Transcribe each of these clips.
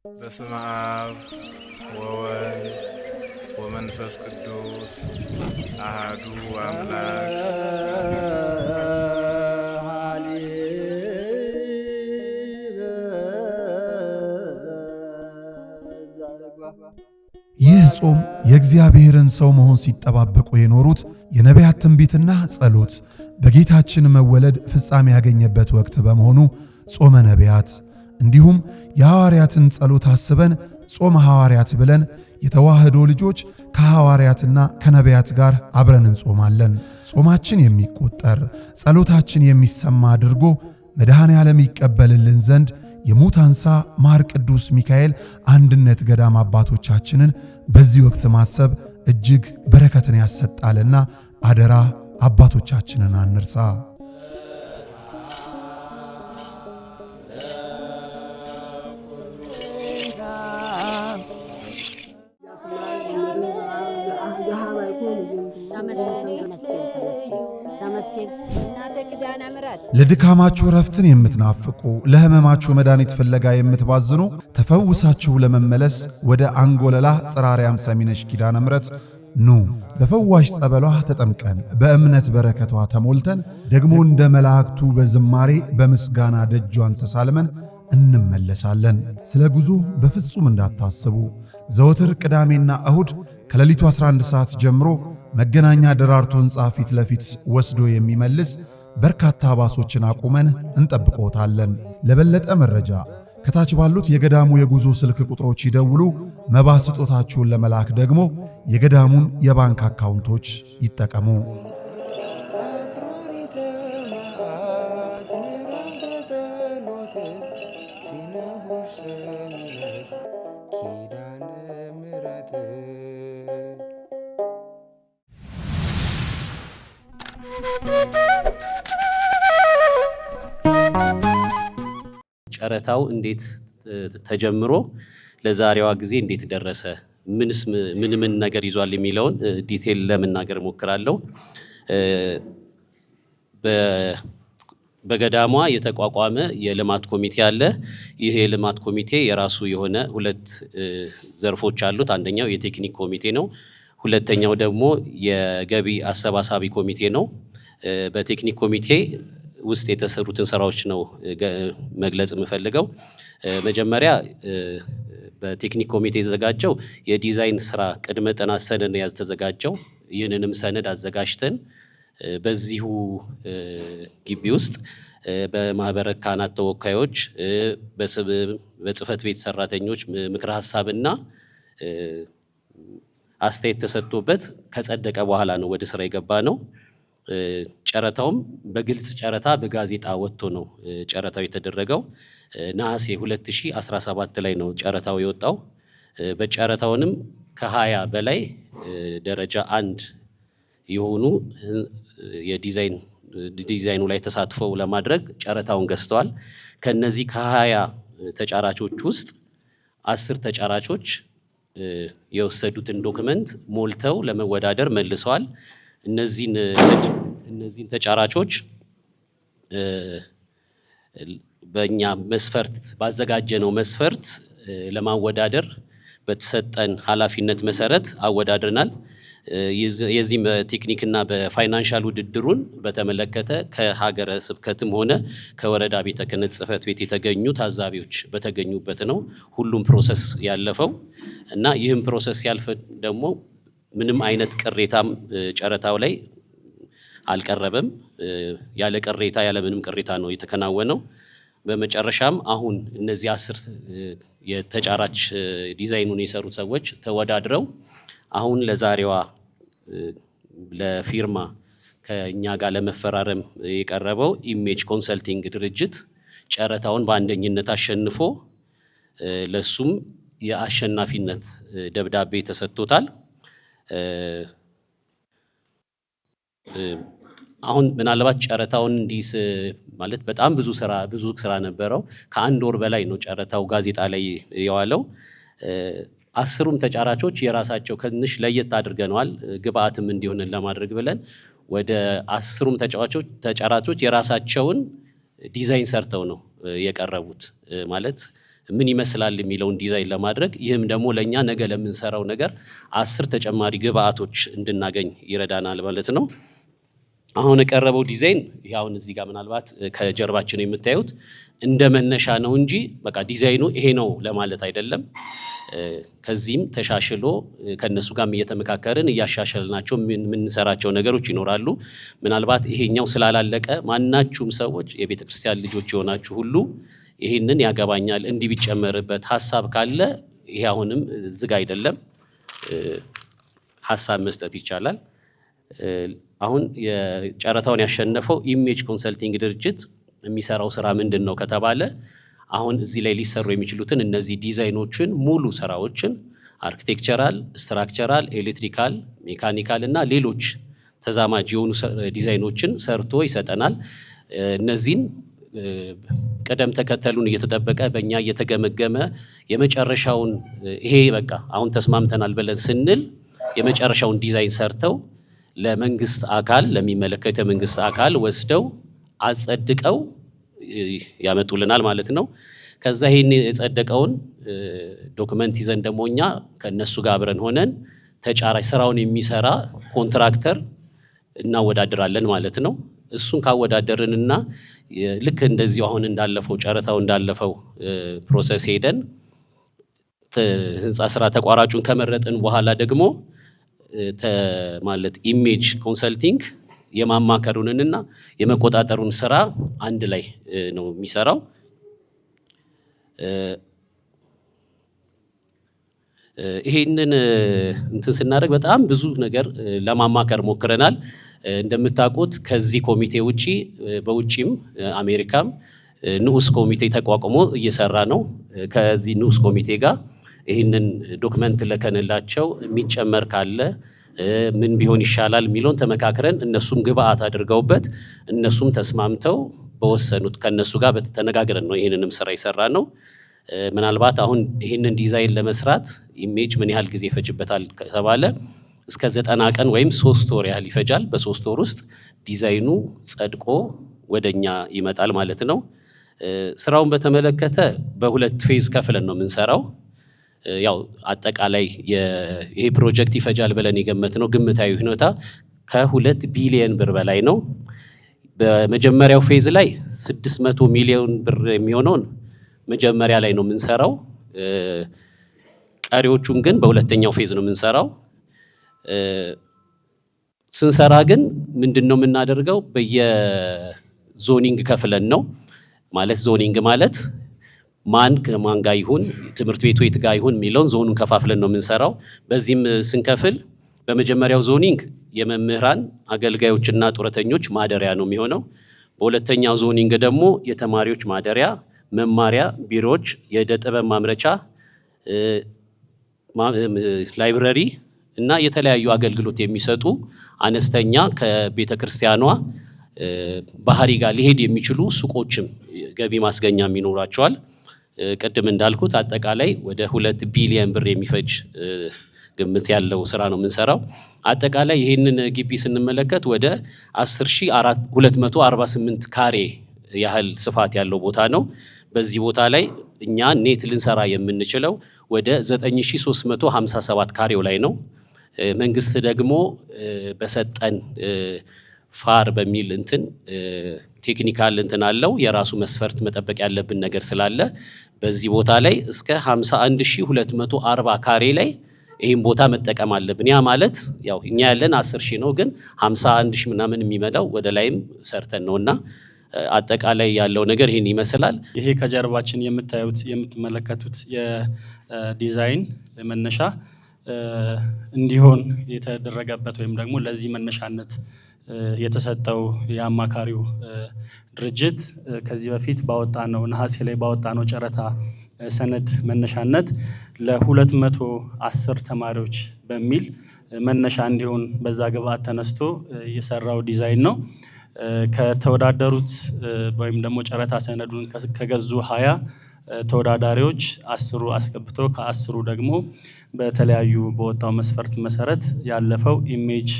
በስመ አብ ወወልድ ወመንፈስ ቅዱስ አሐዱ አምላክ። ይህ ጾም የእግዚአብሔርን ሰው መሆን ሲጠባበቁ የኖሩት የነቢያት ትንቢትና ጸሎት በጌታችን መወለድ ፍጻሜ ያገኘበት ወቅት በመሆኑ ጾመ ነቢያት እንዲሁም የሐዋርያትን ጸሎት አስበን ጾመ ሐዋርያት ብለን የተዋህዶ ልጆች ከሐዋርያትና ከነቢያት ጋር አብረን እንጾማለን። ጾማችን የሚቆጠር ጸሎታችን የሚሰማ አድርጎ መድኃኔ ዓለም ይቀበልልን ዘንድ የሙታንሳ ማር ቅዱስ ሚካኤል አንድነት ገዳም አባቶቻችንን በዚህ ወቅት ማሰብ እጅግ በረከትን ያሰጣልና አደራ አባቶቻችንን አንርሳ። ለድካማችሁ ረፍትን የምትናፍቁ ለሕመማችሁ መድኃኒት ፍለጋ የምትባዝኑ ተፈውሳችሁ ለመመለስ ወደ አንጎለላ ጽራርያም ሰሚነሽ ኪዳነ ምሕረት ኑ። በፈዋሽ ጸበሏ ተጠምቀን በእምነት በረከቷ ተሞልተን ደግሞ እንደ መላእክቱ በዝማሬ በምስጋና ደጇን ተሳልመን እንመለሳለን። ስለ ጉዞ በፍጹም እንዳታስቡ። ዘወትር ቅዳሜና እሁድ ከሌሊቱ 11 ሰዓት ጀምሮ መገናኛ ደራርቱ ሕንጻ ፊት ለፊት ወስዶ የሚመልስ በርካታ ባሶችን አቁመን እንጠብቆታለን። ለበለጠ መረጃ ከታች ባሉት የገዳሙ የጉዞ ስልክ ቁጥሮች ይደውሉ። መባ ስጦታችሁን ለመላክ ደግሞ የገዳሙን የባንክ አካውንቶች ይጠቀሙ። ጨረታው እንዴት ተጀምሮ ለዛሬዋ ጊዜ እንዴት ደረሰ፣ ምን ነገር ይዟል የሚለውን ዲቴል ለመናገር እሞክራለሁ። በገዳሟ የተቋቋመ የልማት ኮሚቴ አለ። ይህ የልማት ኮሚቴ የራሱ የሆነ ሁለት ዘርፎች አሉት። አንደኛው የቴክኒክ ኮሚቴ ነው። ሁለተኛው ደግሞ የገቢ አሰባሳቢ ኮሚቴ ነው። በቴክኒክ ኮሚቴ ውስጥ የተሰሩትን ስራዎች ነው መግለጽ የምፈልገው። መጀመሪያ በቴክኒክ ኮሚቴ የተዘጋጀው የዲዛይን ስራ ቅድመ ጥናት ሰነድ ያልተዘጋጀው። ይህንንም ሰነድ አዘጋጅተን በዚሁ ግቢ ውስጥ በማህበረ ካህናት ተወካዮች፣ በጽህፈት ቤት ሰራተኞች ምክረ ሀሳብና አስተያየት ተሰጥቶበት ከጸደቀ በኋላ ነው ወደ ስራ የገባ ነው። ጨረታውም በግልጽ ጨረታ በጋዜጣ ወጥቶ ነው ጨረታው የተደረገው። ነሐሴ 2017 ላይ ነው ጨረታው የወጣው። በጨረታውንም ከ20 በላይ ደረጃ 1 የሆኑ ዲዛይኑ ላይ ተሳትፈው ለማድረግ ጨረታውን ገዝተዋል። ከነዚህ ከ20 ተጫራቾች ውስጥ 10 ተጫራቾች የወሰዱትን ዶክመንት ሞልተው ለመወዳደር መልሰዋል። እነዚህን ተጫራቾች በእኛ መስፈርት ባዘጋጀነው መስፈርት ለማወዳደር በተሰጠን ኃላፊነት መሰረት አወዳድረናል። የዚህም በቴክኒክና በፋይናንሻል ውድድሩን በተመለከተ ከሀገረ ስብከትም ሆነ ከወረዳ ቤተ ክህነት ጽሕፈት ቤት የተገኙ ታዛቢዎች በተገኙበት ነው ሁሉም ፕሮሰስ ያለፈው እና ይህም ፕሮሰስ ያልፈ ደግሞ ምንም አይነት ቅሬታም ጨረታው ላይ አልቀረበም። ያለ ቅሬታ ያለ ምንም ቅሬታ ነው የተከናወነው። በመጨረሻም አሁን እነዚህ 10 የተጫራች ዲዛይኑን የሰሩት ሰዎች ተወዳድረው አሁን ለዛሬዋ ለፊርማ ከኛ ጋር ለመፈራረም የቀረበው ኢሜጅ ኮንሰልቲንግ ድርጅት ጨረታውን በአንደኝነት አሸንፎ ለሱም የአሸናፊነት ደብዳቤ ተሰጥቶታል። አሁን ምናልባት ጨረታውን እንዲስ ማለት በጣም ብዙ ስራ ነበረው። ከአንድ ወር በላይ ነው ጨረታው ጋዜጣ ላይ የዋለው። 10ሩም ተጫራቾች የራሳቸው ትንሽ ለየት አድርገናል ግብአትም እንዲሆን ለማድረግ ብለን ወደ 10ሩም ተጫራቾች የራሳቸውን ዲዛይን ሰርተው ነው የቀረቡት። ማለት ምን ይመስላል የሚለውን ዲዛይን ለማድረግ ይህም ደግሞ ለኛ ነገ ለምንሰራው ነገር 10 ተጨማሪ ግብአቶች እንድናገኝ ይረዳናል ማለት ነው። አሁን የቀረበው ዲዛይን ያውን እዚህ ጋር ምናልባት ከጀርባችን የምታዩት እንደ መነሻ ነው እንጂ በቃ ዲዛይኑ ይሄ ነው ለማለት አይደለም። ከዚህም ተሻሽሎ ከነሱ ጋርም እየተመካከርን እያሻሻልናቸው የምንሰራቸው ነገሮች ይኖራሉ። ምናልባት ይሄኛው ስላላለቀ ማናችሁም ሰዎች የቤተ ክርስቲያን ልጆች የሆናችሁ ሁሉ ይሄንን ያገባኛል እንዲህ ቢጨመርበት ሐሳብ ካለ ይሄ አሁንም ዝግ አይደለም፣ ሐሳብ መስጠት ይቻላል። አሁን የጨረታውን ያሸነፈው ኢሜጅ ኮንሰልቲንግ ድርጅት የሚሰራው ስራ ምንድነው ከተባለ አሁን እዚህ ላይ ሊሰሩ የሚችሉትን እነዚህ ዲዛይኖችን ሙሉ ስራዎችን አርኪቴክቸራል፣ ስትራክቸራል፣ ኤሌክትሪካል፣ ሜካኒካል እና ሌሎች ተዛማጅ የሆኑ ዲዛይኖችን ሰርቶ ይሰጠናል። እነዚህን ቀደም ተከተሉን እየተጠበቀ በእኛ እየተገመገመ የመጨረሻውን ይሄ በቃ አሁን ተስማምተናል ብለን ስንል የመጨረሻውን ዲዛይን ሰርተው ለመንግስት አካል ለሚመለከተው መንግስት አካል ወስደው አጸድቀው ያመጡልናል ማለት ነው። ከዛ ይሄን የጸደቀውን ዶክመንት ይዘን ደግሞ እኛ ከነሱ ጋር አብረን ሆነን ተጫራች ስራውን የሚሰራ ኮንትራክተር እናወዳድራለን ማለት ነው። እሱን ካወዳደርንና ልክ እንደዚህ አሁን እንዳለፈው ጨረታው እንዳለፈው ፕሮሰስ ሄደን ህንፃ ስራ ተቋራጩን ከመረጥን በኋላ ደግሞ ማለት ኢሜጅ ኮንሰልቲንግ የማማከሩንና የመቆጣጠሩን ስራ አንድ ላይ ነው የሚሰራው። ይሄንን እንትን ስናደርግ በጣም ብዙ ነገር ለማማከር ሞክረናል። እንደምታውቁት ከዚህ ኮሚቴ ውጪ በውጪም አሜሪካም ንዑስ ኮሚቴ ተቋቁሞ እየሰራ ነው። ከዚህ ንዑስ ኮሚቴ ጋር ይህንን ዶክመንት ለከነላቸው የሚጨመር ካለ ምን ቢሆን ይሻላል የሚለውን ተመካክረን እነሱም ግብአት አድርገውበት እነሱም ተስማምተው በወሰኑት ከነሱ ጋር በተነጋግረን ነው ይህንንም ስራ ይሰራ ነው። ምናልባት አሁን ይህንን ዲዛይን ለመስራት ኢሜጅ ምን ያህል ጊዜ ይፈጅበታል ከተባለ እስከ 90 ቀን ወይም 3 ወር ያህል ይፈጃል። በ3 ወር ውስጥ ዲዛይኑ ጸድቆ ወደኛ ይመጣል ማለት ነው። ስራውን በተመለከተ በሁለት ፌዝ ከፍለን ነው የምንሰራው። ያው አጠቃላይ ይሄ ፕሮጀክት ይፈጃል ብለን የገመትነው ግምታዊ ሁኔታ ከ2 ቢሊዮን ብር በላይ ነው። በመጀመሪያው ፌዝ ላይ 600 ሚሊዮን ብር የሚሆነውን መጀመሪያ ላይ ነው የምንሰራው። ቀሪዎቹን ግን በሁለተኛው ፌዝ ነው የምንሰራው። ስንሰራ ግን ምንድነው የምናደርገው በየዞኒንግ ከፍለን ነው። ማለት ዞኒንግ ማለት ማን ከማን ጋር ይሁን ትምህርት ቤቱ የት ጋር ይሁን የሚለውን ዞኑን ከፋፍለን ነው የምንሰራው። በዚህም ስንከፍል በመጀመሪያው ዞኒንግ የመምህራን አገልጋዮችና ጡረተኞች ማደሪያ ነው የሚሆነው። በሁለተኛው ዞኒንግ ደግሞ የተማሪዎች ማደሪያ፣ መማሪያ፣ ቢሮዎች፣ የዕደ ጥበብ ማምረቻ፣ ላይብረሪ እና የተለያዩ አገልግሎት የሚሰጡ አነስተኛ ከቤተ ክርስቲያኗ ባህሪ ጋር ሊሄድ የሚችሉ ሱቆችም ገቢ ማስገኛም ይኖራቸዋል። ቅድም እንዳልኩት አጠቃላይ ወደ 2 ቢሊዮን ብር የሚፈጅ ግምት ያለው ስራ ነው የምንሰራው። አጠቃላይ ይህንን ግቢ ስንመለከት ወደ 10248 ካሬ ያህል ስፋት ያለው ቦታ ነው። በዚህ ቦታ ላይ እኛ ኔት ልንሰራ የምንችለው ወደ 9357 ካሬው ላይ ነው። መንግስት ደግሞ በሰጠን ፋር በሚል እንትን ቴክኒካል እንትን አለው የራሱ መስፈርት መጠበቅ ያለብን ነገር ስላለ በዚህ ቦታ ላይ እስከ 51240 ካሬ ላይ ይሄን ቦታ መጠቀም አለብን። ያ ማለት ያው እኛ ያለን 10000 ነው፣ ግን 51000 ምናምን የሚመዳው ወደ ላይም ሰርተን ነውና አጠቃላይ ያለው ነገር ይሄን ይመስላል። ይሄ ከጀርባችን የምትመለከቱት የዲዛይን መነሻ እንዲሆን የተደረገበት ወይም ደግሞ ለዚህ መነሻነት የተሰጠው የአማካሪው ድርጅት ከዚህ በፊት ባወጣነው ነሐሴ ላይ ባወጣነው ጨረታ ሰነድ መነሻነት ለ210 ተማሪዎች በሚል መነሻ እንዲሆን በዛ ግብአት ተነስቶ የሰራው ዲዛይን ነው። ከተወዳደሩት ወይም ደግሞ ጨረታ ሰነዱን ከገዙ 20 ተወዳዳሪዎች 10 አስገብቶ ከ10 ደግሞ በተለያዩ በወጣው መስፈርት መሰረት ያለፈው ኢሜጅ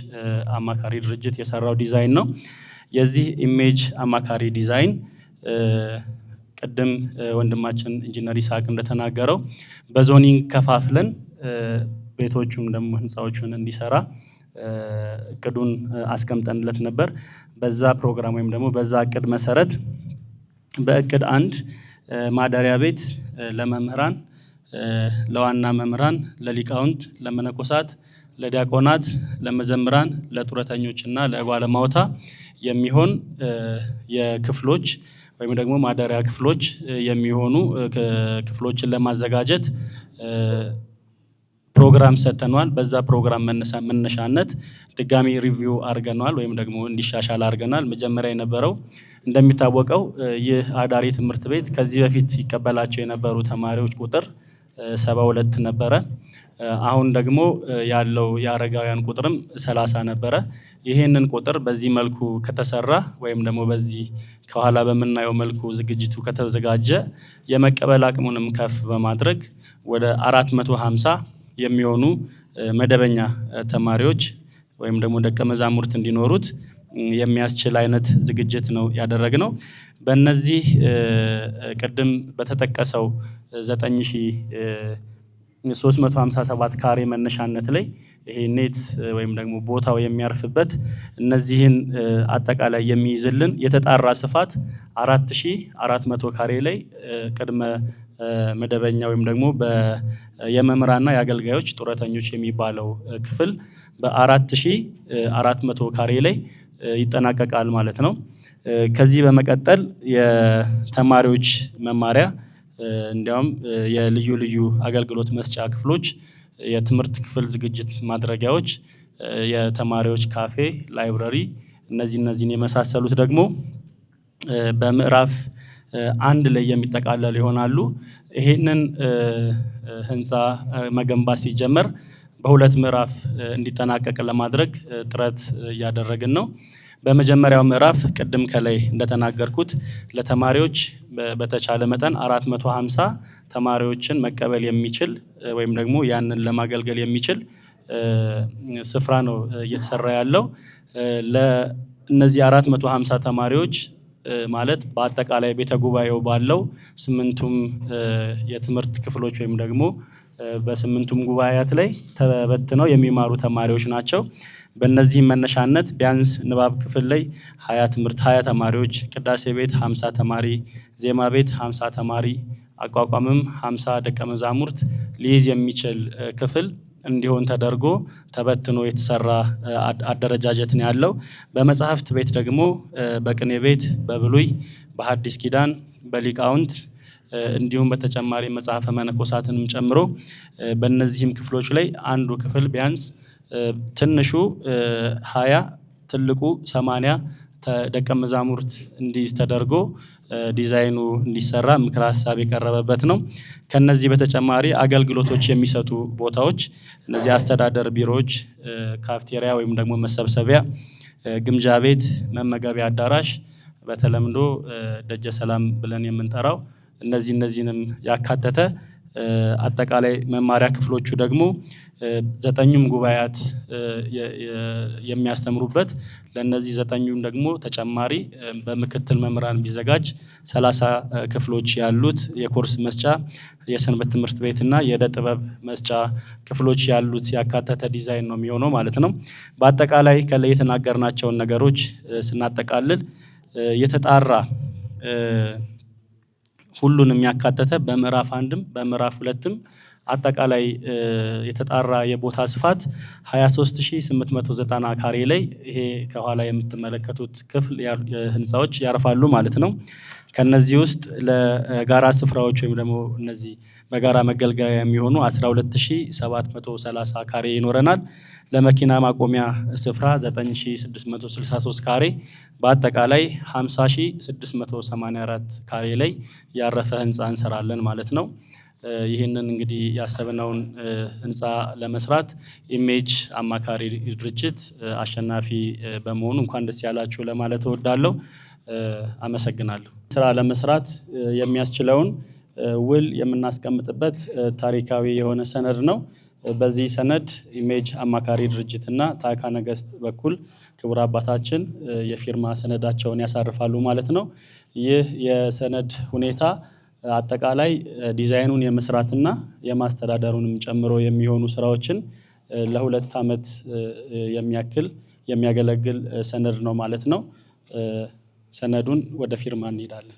አማካሪ ድርጅት የሰራው ዲዛይን ነው። የዚህ ኢሜጅ አማካሪ ዲዛይን ቅድም ወንድማችን ኢንጂነር ይስሐቅ እንደተናገረው በዞኒንግ ከፋፍለን ቤቶቹም ደግሞ ህንፃዎቹን እንዲሰራ እቅዱን አስቀምጠንለት ነበር። በዛ ፕሮግራም ወይም ደግሞ በዛ እቅድ መሰረት በእቅድ 1 ማደሪያ ቤት ለመምህራን፣ ለዋና መምህራን፣ ለሊቃውንት፣ ለመነኮሳት፣ ለዲያቆናት፣ ለመዘምራን፣ ለጡረተኞችና ለባለማውታ የሚሆን የክፍሎች ወይም ደግሞ ማደሪያ ክፍሎች የሚሆኑ ክፍሎችን ለማዘጋጀት ፕሮግራም ሰጥተናል። በዛ ፕሮግራም መነሻነት ድጋሚ ሪቪው አድርገናል ወይም ደግሞ እንዲሻሻል አድርገናል። መጀመሪያ የነበረው እንደሚታወቀው ይህ አዳሪ ትምህርት ቤት ከዚህ በፊት ይቀበላቸው የነበሩ ተማሪዎች ቁጥር 72 ነበረ። አሁን ደግሞ ያለው የአረጋውያን ቁጥርም 30 ነበረ። ይሄንን ቁጥር በዚህ መልኩ ከተሰራ ወይም ደግሞ በዚህ ከኋላ በምናየው መልኩ ዝግጅቱ ከተዘጋጀ የመቀበል አቅሙንም ከፍ በማድረግ ወደ 450 የሚሆኑ መደበኛ ተማሪዎች ወይም ደግሞ ደቀ መዛሙርት እንዲኖሩት የሚያስችል አይነት ዝግጅት ነው ያደረግነው። በእነዚህ ቅድም በተጠቀሰው 9357 ካሬ መነሻነት ላይ ይሄ ኔት ወይም ደግሞ ቦታው የሚያርፍበት እነዚህን አጠቃላይ የሚይዝልን የተጣራ ስፋት 4400 ካሬ ላይ ቅድመ መደበኛ ወይም ደግሞ የመምህራንና የአገልጋዮች ጡረተኞች የሚባለው ክፍል በ4400 ካሬ ላይ ይጠናቀቃል ማለት ነው። ከዚህ በመቀጠል የተማሪዎች መማሪያ እንዲያውም የልዩ ልዩ አገልግሎት መስጫ ክፍሎች፣ የትምህርት ክፍል ዝግጅት ማድረጊያዎች፣ የተማሪዎች ካፌ፣ ላይብረሪ እነዚህን የመሳሰሉት ደግሞ በምዕራፍ 1 ላይ የሚጠቃለሉ ይሆናሉ። ይሄንን ህንፃ መገንባት ሲጀመር በ2 ምዕራፍ እንዲጠናቀቅ ለማድረግ ጥረት እያደረግን ነው። በመጀመሪያው ምዕራፍ ቅድም ከላይ እንደተናገርኩት ለተማሪዎች በተቻለ መጠን 450 ተማሪዎችን መቀበል የሚችል ወይም ደግሞ ያንን ለማገልገል የሚችል ስፍራ ነው እየተሰራ ያለው። ለእነዚህ 450 ተማሪዎች ማለት በአጠቃላይ ቤተ ጉባኤው ባለው 8ቱም የትምህርት ክፍሎች ወይም ደግሞ በ8ቱም ጉባኤያት ላይ ተበትነው የሚማሩ ተማሪዎች ናቸው። በእነዚህ መነሻነት ቢያንስ ንባብ ክፍል ላይ 20 ተማሪዎች፣ ቅዳሴ ቤት 50 ተማሪ፣ ዜማ ቤት 50 ተማሪ፣ አቋቋምም 50 ደቀ መዛሙርት ሊይዝ የሚችል ክፍል እንዲሆን ተደርጎ ተበትኖ የተሰራ አደረጃጀት ነው ያለው። በመጽሐፍት ቤት ደግሞ በቅኔ ቤት፣ በብሉይ፣ በሐዲስ ኪዳን፣ በሊቃውንት እንዲሁም በተጨማሪ መጽሐፈ መነኮሳትንም ጨምሮ በእነዚህም ክፍሎች ላይ አንዱ ክፍል ቢያንስ ትንሹ 20 ትልቁ 80 ደቀ መዛሙርት እንዲይዝ ተደርጎ ዲዛይኑ እንዲሰራ ምክረ ሀሳብ የቀረበበት ነው። ከነዚህ በተጨማሪ አገልግሎቶች የሚሰጡ ቦታዎች እነዚህ አስተዳደር ቢሮዎች፣ ካፍቴሪያ ወይም ደግሞ መሰብሰቢያ፣ ግምጃ ቤት፣ መመገቢያ አዳራሽ በተለምዶ ደጀ ሰላም ብለን የምንጠራው እነዚህንም ያካተተ አጠቃላይ መማሪያ ክፍሎቹ ደግሞ 9ኙም ጉባኤያት የሚያስተምሩበት ለነዚህ 9ኙም ደግሞ ተጨማሪ በምክትል መምህራን ቢዘጋጅ 30 ክፍሎች ያሉት የኮርስ መስጫ፣ የሰንበት ትምህርት ቤትና የዕደ ጥበብ መስጫ ክፍሎች ያሉት ያካተተ ዲዛይን ነው የሚሆነው ማለት ነው። በአጠቃላይ ከላይ የተናገርናቸውን ነገሮች ስናጠቃልል የተጣራ ሁሉንም ያካተተ በምዕራፍ 1ም በምዕራፍ 2ም አጠቃላይ የተጣራ የቦታ ስፋት 23890 ካሬ ላይ ይሄ ከኋላ የምትመለከቱት ክፍል ህንፃዎች ያርፋሉ ማለት ነው። ከነዚህ ውስጥ ለጋራ ስፍራዎች ወይም ደግሞ እነዚህ በጋራ መገልገያ የሚሆኑ 12730 ካሬ ይኖረናል። ለመኪና ማቆሚያ ስፍራ 9663 ካሬ፣ በአጠቃላይ 50684 ካሬ ላይ ያረፈ ህንፃ እንሰራለን ማለት ነው። ይህንን እንግዲህ ያሰብነውን ህንፃ ለመስራት ኢሜጅ አማካሪ ድርጅት አሸናፊ በመሆኑ እንኳን ደስ ያላችሁ ለማለት እወዳለሁ። አመሰግናለሁ። ስራ ለመስራት የሚያስችለውን ውል የምናስቀምጥበት ታሪካዊ የሆነ ሰነድ ነው። በዚህ ሰነድ ኢሜጅ አማካሪ ድርጅትና ታዕካ ነገሥት በኩል ክቡር አባታችን የፊርማ ሰነዳቸውን ያሳርፋሉ ማለት ነው። ይህ የሰነድ ሁኔታ አጠቃላይ ዲዛይኑን የመስራትና የማስተዳደሩንም ጨምሮ የሚሆኑ ስራዎችን ለ2 ዓመት የሚያክል የሚያገለግል ሰነድ ነው ማለት ነው። ሰነዱን ወደ ፊርማ እንሄዳለን።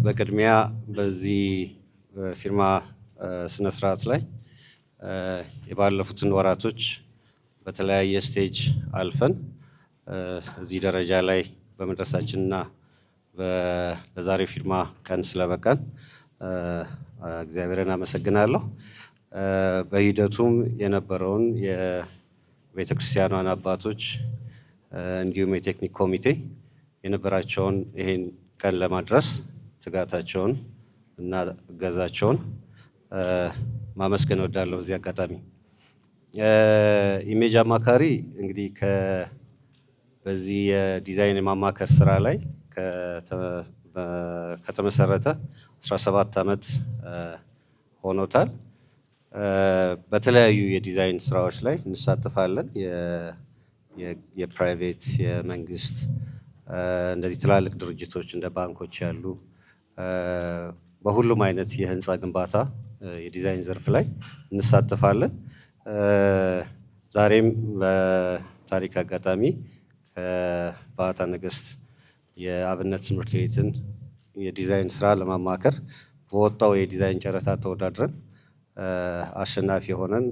በቅድሚያ በዚህ ፊርማ ስነ ስርዓት ላይ የባለፉትን ወራቶች በተለያየ ስቴጅ አልፈን እዚህ ደረጃ ላይ በመድረሳችንና ለዛሬው ፊርማ ቀን ስለበቃን እግዚአብሔርን አመሰግናለሁ። በሂደቱም የነበረውን የቤተክርስቲያኗን አባቶች እንዲሁም የቴክኒክ ኮሚቴ የነበራቸውን ይሄን ቀን ለማድረስ ትጋታቸውን እና እገዛቸውን ማመስገን እወዳለሁ። በዚህ አጋጣሚ ኢሜጅ አማካሪ እንግዲህ በዚህ የዲዛይን የማማከር ስራ ላይ ከተመሰረተ 17 ዓመት ሆኖታል። በተለያዩ የዲዛይን ስራዎች ላይ እንሳተፋለን። የፕራይቬት፣ የመንግስት እንደዚህ ትላልቅ ድርጅቶች እንደ ባንኮች ያሉ በሁሉም አይነት የህንፃ ግንባታ የዲዛይን ዘርፍ ላይ እንሳተፋለን። ዛሬም በታሪክ አጋጣሚ ከባታ ነገሥት የአብነት ትምህርት ቤትን የዲዛይን ስራ ለማማከር በወጣው የዲዛይን ጨረታ ተወዳድረን አሸናፊ የሆነን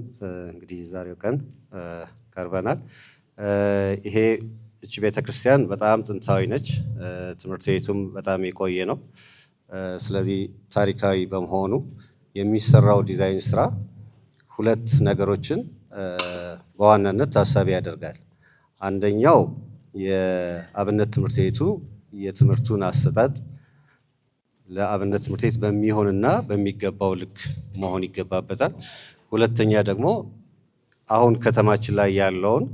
እንግዲህ ዛሬው ቀን ቀርበናል። ይሄ እቺ ቤተክርስቲያን በጣም ጥንታዊ ነች። ትምህርት ቤቱም በጣም የቆየ ነው። ስለዚህ ታሪካዊ በመሆኑ የሚሰራው ዲዛይን ስራ ሁለት ነገሮችን በዋናነት ታሳቢ ያደርጋል። አንደኛው የአብነት ትምህርት ቤቱ የትምህርቱን አሰጣጥ ለአብነት ትምህርት ቤት በሚሆንና በሚገባው ልክ መሆን ይገባበታል። ሁለተኛ ደግሞ አሁን ከተማችን ላይ ያለውን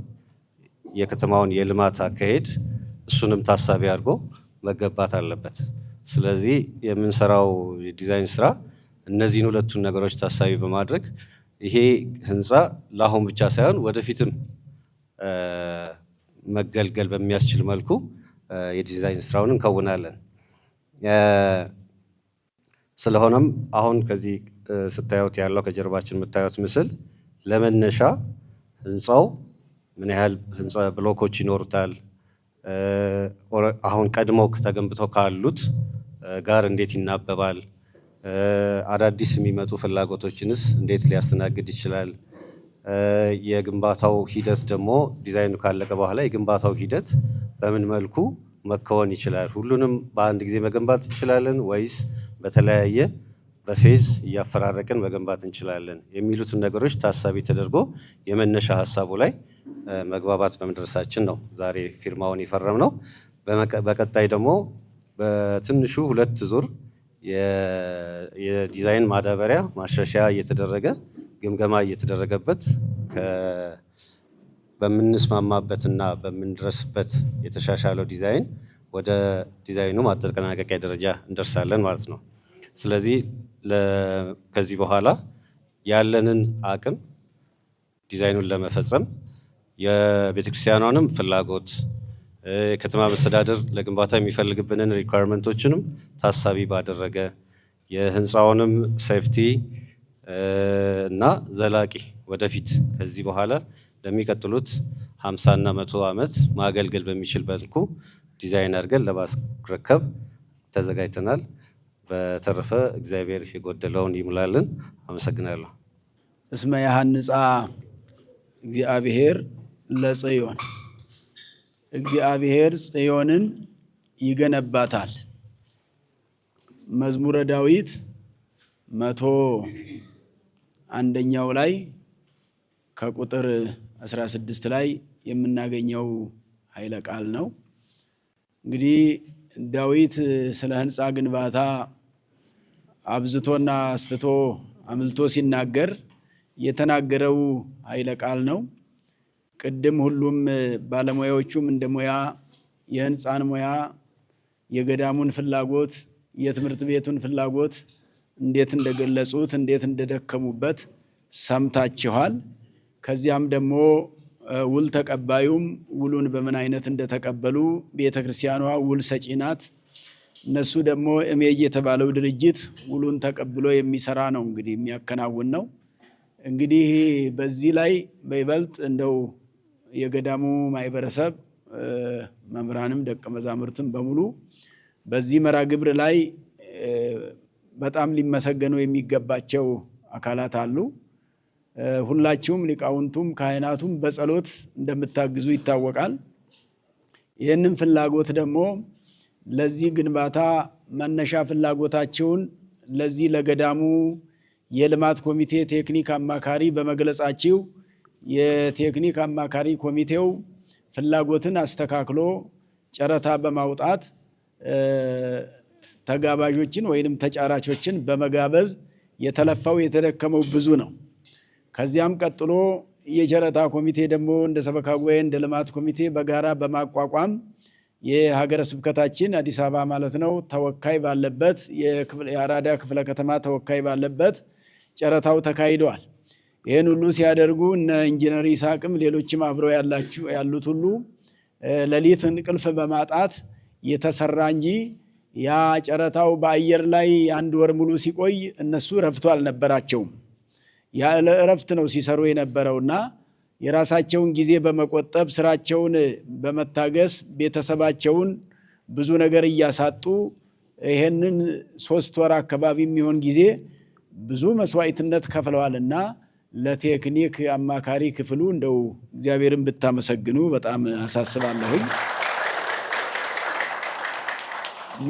የከተማውን የልማት አካሄድ እሱንም ታሳቢ አድርጎ መገንባት አለበት። ስለዚህ የምንሰራው የዲዛይን ስራ እነዚህን ሁለቱን ነገሮች ታሳቢ በማድረግ ይሄ ህንፃ ለአሁን ብቻ ሳይሆን ወደፊትም መገልገል በሚያስችል መልኩ የዲዛይን ስራውን እንከውናለን። ስለሆነም አሁን ከዚህ ስታዩት ያለው ከጀርባችን የምታዩት ምስል ለመነሻ ህንፃው ምን ያህል ህንፃ ብሎኮች ይኖሩታል፣ አሁን ቀድሞ ተገንብተው ካሉት ጋር እንዴት ይናበባል፣ አዳዲስ የሚመጡ ፍላጎቶችንስ እንዴት ሊያስተናግድ ይችላል፣ የግንባታው ሂደት ደግሞ ዲዛይኑ ካለቀ በኋላ የግንባታው ሂደት በምን መልኩ መከወን ይችላል፣ ሁሉንም በአንድ ጊዜ መገንባት እንችላለን ወይስ በተለያየ በፌዝ እያፈራረቅን መገንባት እንችላለን የሚሉትን ነገሮች ታሳቢ ተደርጎ የመነሻ ሀሳቡ ላይ መግባባት በመድረሳችን ነው ዛሬ ፊርማውን የፈረምነው። በቀጣይ ደግሞ በትንሹ 2 ዙር የዲዛይን ማዳበሪያ ማሻሻያ እየተደረገ ግምገማ እየተደረገበት በምንስማማበትና በምንድረስበት የተሻሻለው ዲዛይን ወደ ዲዛይኑ ማጠናቀቂያ ደረጃ እንደርሳለን ማለት ነው። ስለዚህ ከዚህ በኋላ ያለንን አቅም ዲዛይኑን ለመፈጸም የቤተክርስቲያኗንም ፍላጎት የከተማ መስተዳደር ለግንባታ የሚፈልግብንን ሪኳየርመንቶችንም ታሳቢ ባደረገ የህንፃውንም ሴፍቲ እና ዘላቂ ወደፊት ከዚህ በኋላ ለሚቀጥሉት 50 እና 100 ዓመት ማገልገል በሚችል መልኩ ዲዛይን አድርገን ለማስረከብ ተዘጋጅተናል። በተረፈ እግዚአብሔር የጎደለውን ይሙላልን። አመሰግናለሁ። እስመ ያሐንጻ እግዚአብሔር ለጽዮን፣ እግዚአብሔር ጽዮንን ይገነባታል። መዝሙረ ዳዊት 101ኛው ላይ ከቁጥር 16 ላይ የምናገኘው ኃይለ ቃል ነው። እንግዲህ ዳዊት ስለ ህንፃ ግንባታ አብዝቶና አስፍቶ አምልቶ ሲናገር የተናገረው ኃይለ ቃል ነው። ቅድም ሁሉም ባለሙያዎቹም እንደ ሙያ የህንፃን ሙያ፣ የገዳሙን ፍላጎት፣ የትምህርት ቤቱን ፍላጎት እንዴት እንደገለጹት እንዴት እንደደከሙበት ሰምታችኋል። ከዚያም ደግሞ ውል ተቀባዩም ውሉን በምን አይነት እንደተቀበሉ ቤተክርስቲያኗ ውል ሰጪ ናት። እነሱ ደግሞ እሜጅ የተባለው ድርጅት ውሉን ተቀብሎ የሚሰራ ነው፣ እንግዲህ የሚያከናውን ነው። እንግዲህ በዚህ ላይ በይበልጥ እንደው የገዳሙ ማህበረሰብ መምህራንም ደቀ መዛሙርትም በሙሉ በዚህ መርሃ ግብር ላይ በጣም ሊመሰገኑ የሚገባቸው አካላት አሉ። ሁላችሁም ሊቃውንቱም ካህናቱም በጸሎት እንደምታግዙ ይታወቃል። ይህንን ፍላጎት ደግሞ ለዚህ ግንባታ መነሻ ፍላጎታቸውን ለዚህ ለገዳሙ የልማት ኮሚቴ ቴክኒክ አማካሪ በመግለጻቸው የቴክኒክ አማካሪ ኮሚቴው ፍላጎትን አስተካክሎ ጨረታ በማውጣት ተጋባዦችን ወይንም ተጫራቾችን በመጋበዝ የተለፋው የተደከመው ብዙ ነው። ከዚያም ቀጥሎ የጨረታ ኮሚቴ ደግሞ እንደ ሰበካ ጉባኤ እንደ ልማት ኮሚቴ በጋራ በማቋቋም የሀገረ ስብከታችን አዲስ አበባ ማለት ነው ተወካይ ባለበት የአራዳ ክፍለ ከተማ ተወካይ ባለበት ጨረታው ተካሂደዋል። ይህን ሁሉ ሲያደርጉ እነ ኢንጂነር ይስሐቅም ሌሎችም አብረው ያሉት ሁሉ ሌሊት እንቅልፍ በማጣት የተሰራ እንጂ ያ ጨረታው በአየር ላይ 1 ወር ሙሉ ሲቆይ እነሱ ረፍቶ አልነበራቸውም። ያለ እረፍት ነው ሲሰሩ የነበረውና የራሳቸውን ጊዜ በመቆጠብ ስራቸውን በመታገስ ቤተሰባቸውን ብዙ ነገር እያሳጡ ይሄንን 3 ወር አካባቢ የሚሆን ጊዜ ብዙ መስዋዕትነት ከፍለዋልና ለቴክኒክ አማካሪ ክፍሉ እንደው እግዚአብሔርን ብታመሰግኑ በጣም አሳስባለሁኝ።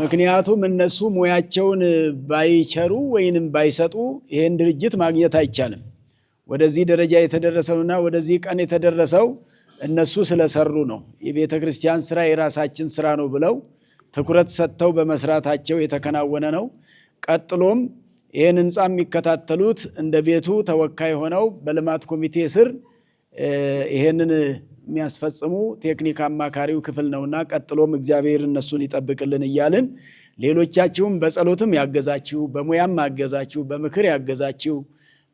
ምክንያቱም እነሱ ሙያቸውን ባይቸሩ ወይንም ባይሰጡ ይሄን ድርጅት ማግኘት አይቻልም። ወደዚህ ደረጃ የተደረሰውና ወደዚህ ቀን የተደረሰው እነሱ ስለሰሩ ነው። የቤተ ክርስቲያን ስራ የራሳችን ስራ ነው ብለው ትኩረት ሰጥተው በመስራታቸው የተከናወነ ነው። ቀጥሎም ይህን ህንፃ የሚከታተሉት እንደ ቤቱ ተወካይ ሆነው በልማት ኮሚቴ ስር ይሄንን የሚያስፈጽሙ ቴክኒክ አማካሪው ክፍል ነውና ቀጥሎም እግዚአብሔር እነሱን ይጠብቅልን እያልን ሌሎቻችሁም በጸሎትም ያገዛችሁ በሙያም ያገዛችሁ በምክር ያገዛችሁ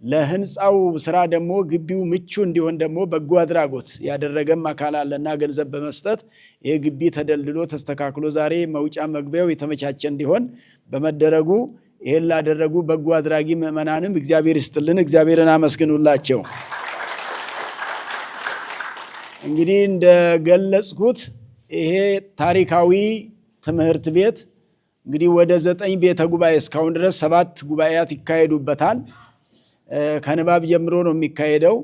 ለህንጻው ስራ ደግሞ ግቢው ምቹ እንዲሆን ደግሞ በጎ አድራጎት ያደረገም አካል አለና ገንዘብ በመስጠት የግቢ ተደልድሎ ተስተካክሎ ዛሬ መውጫ መግቢያው የተመቻቸ እንዲሆን በመደረጉ ይሄን ላደረጉ በጎ አድራጊ ምእመናንም እግዚአብሔር ይስጥልን፣ እግዚአብሔርን አመስግኑላቸው። እንግዲህ እንደገለጽኩት ይሄ ታሪካዊ ትምህርት ቤት እንግዲህ ወደ 9 ቤተ ጉባኤ እስካሁን ድረስ 7 ጉባኤያት ይካሄዱበታል። ከንባብ ጀምሮ ነው የሚካሄደው።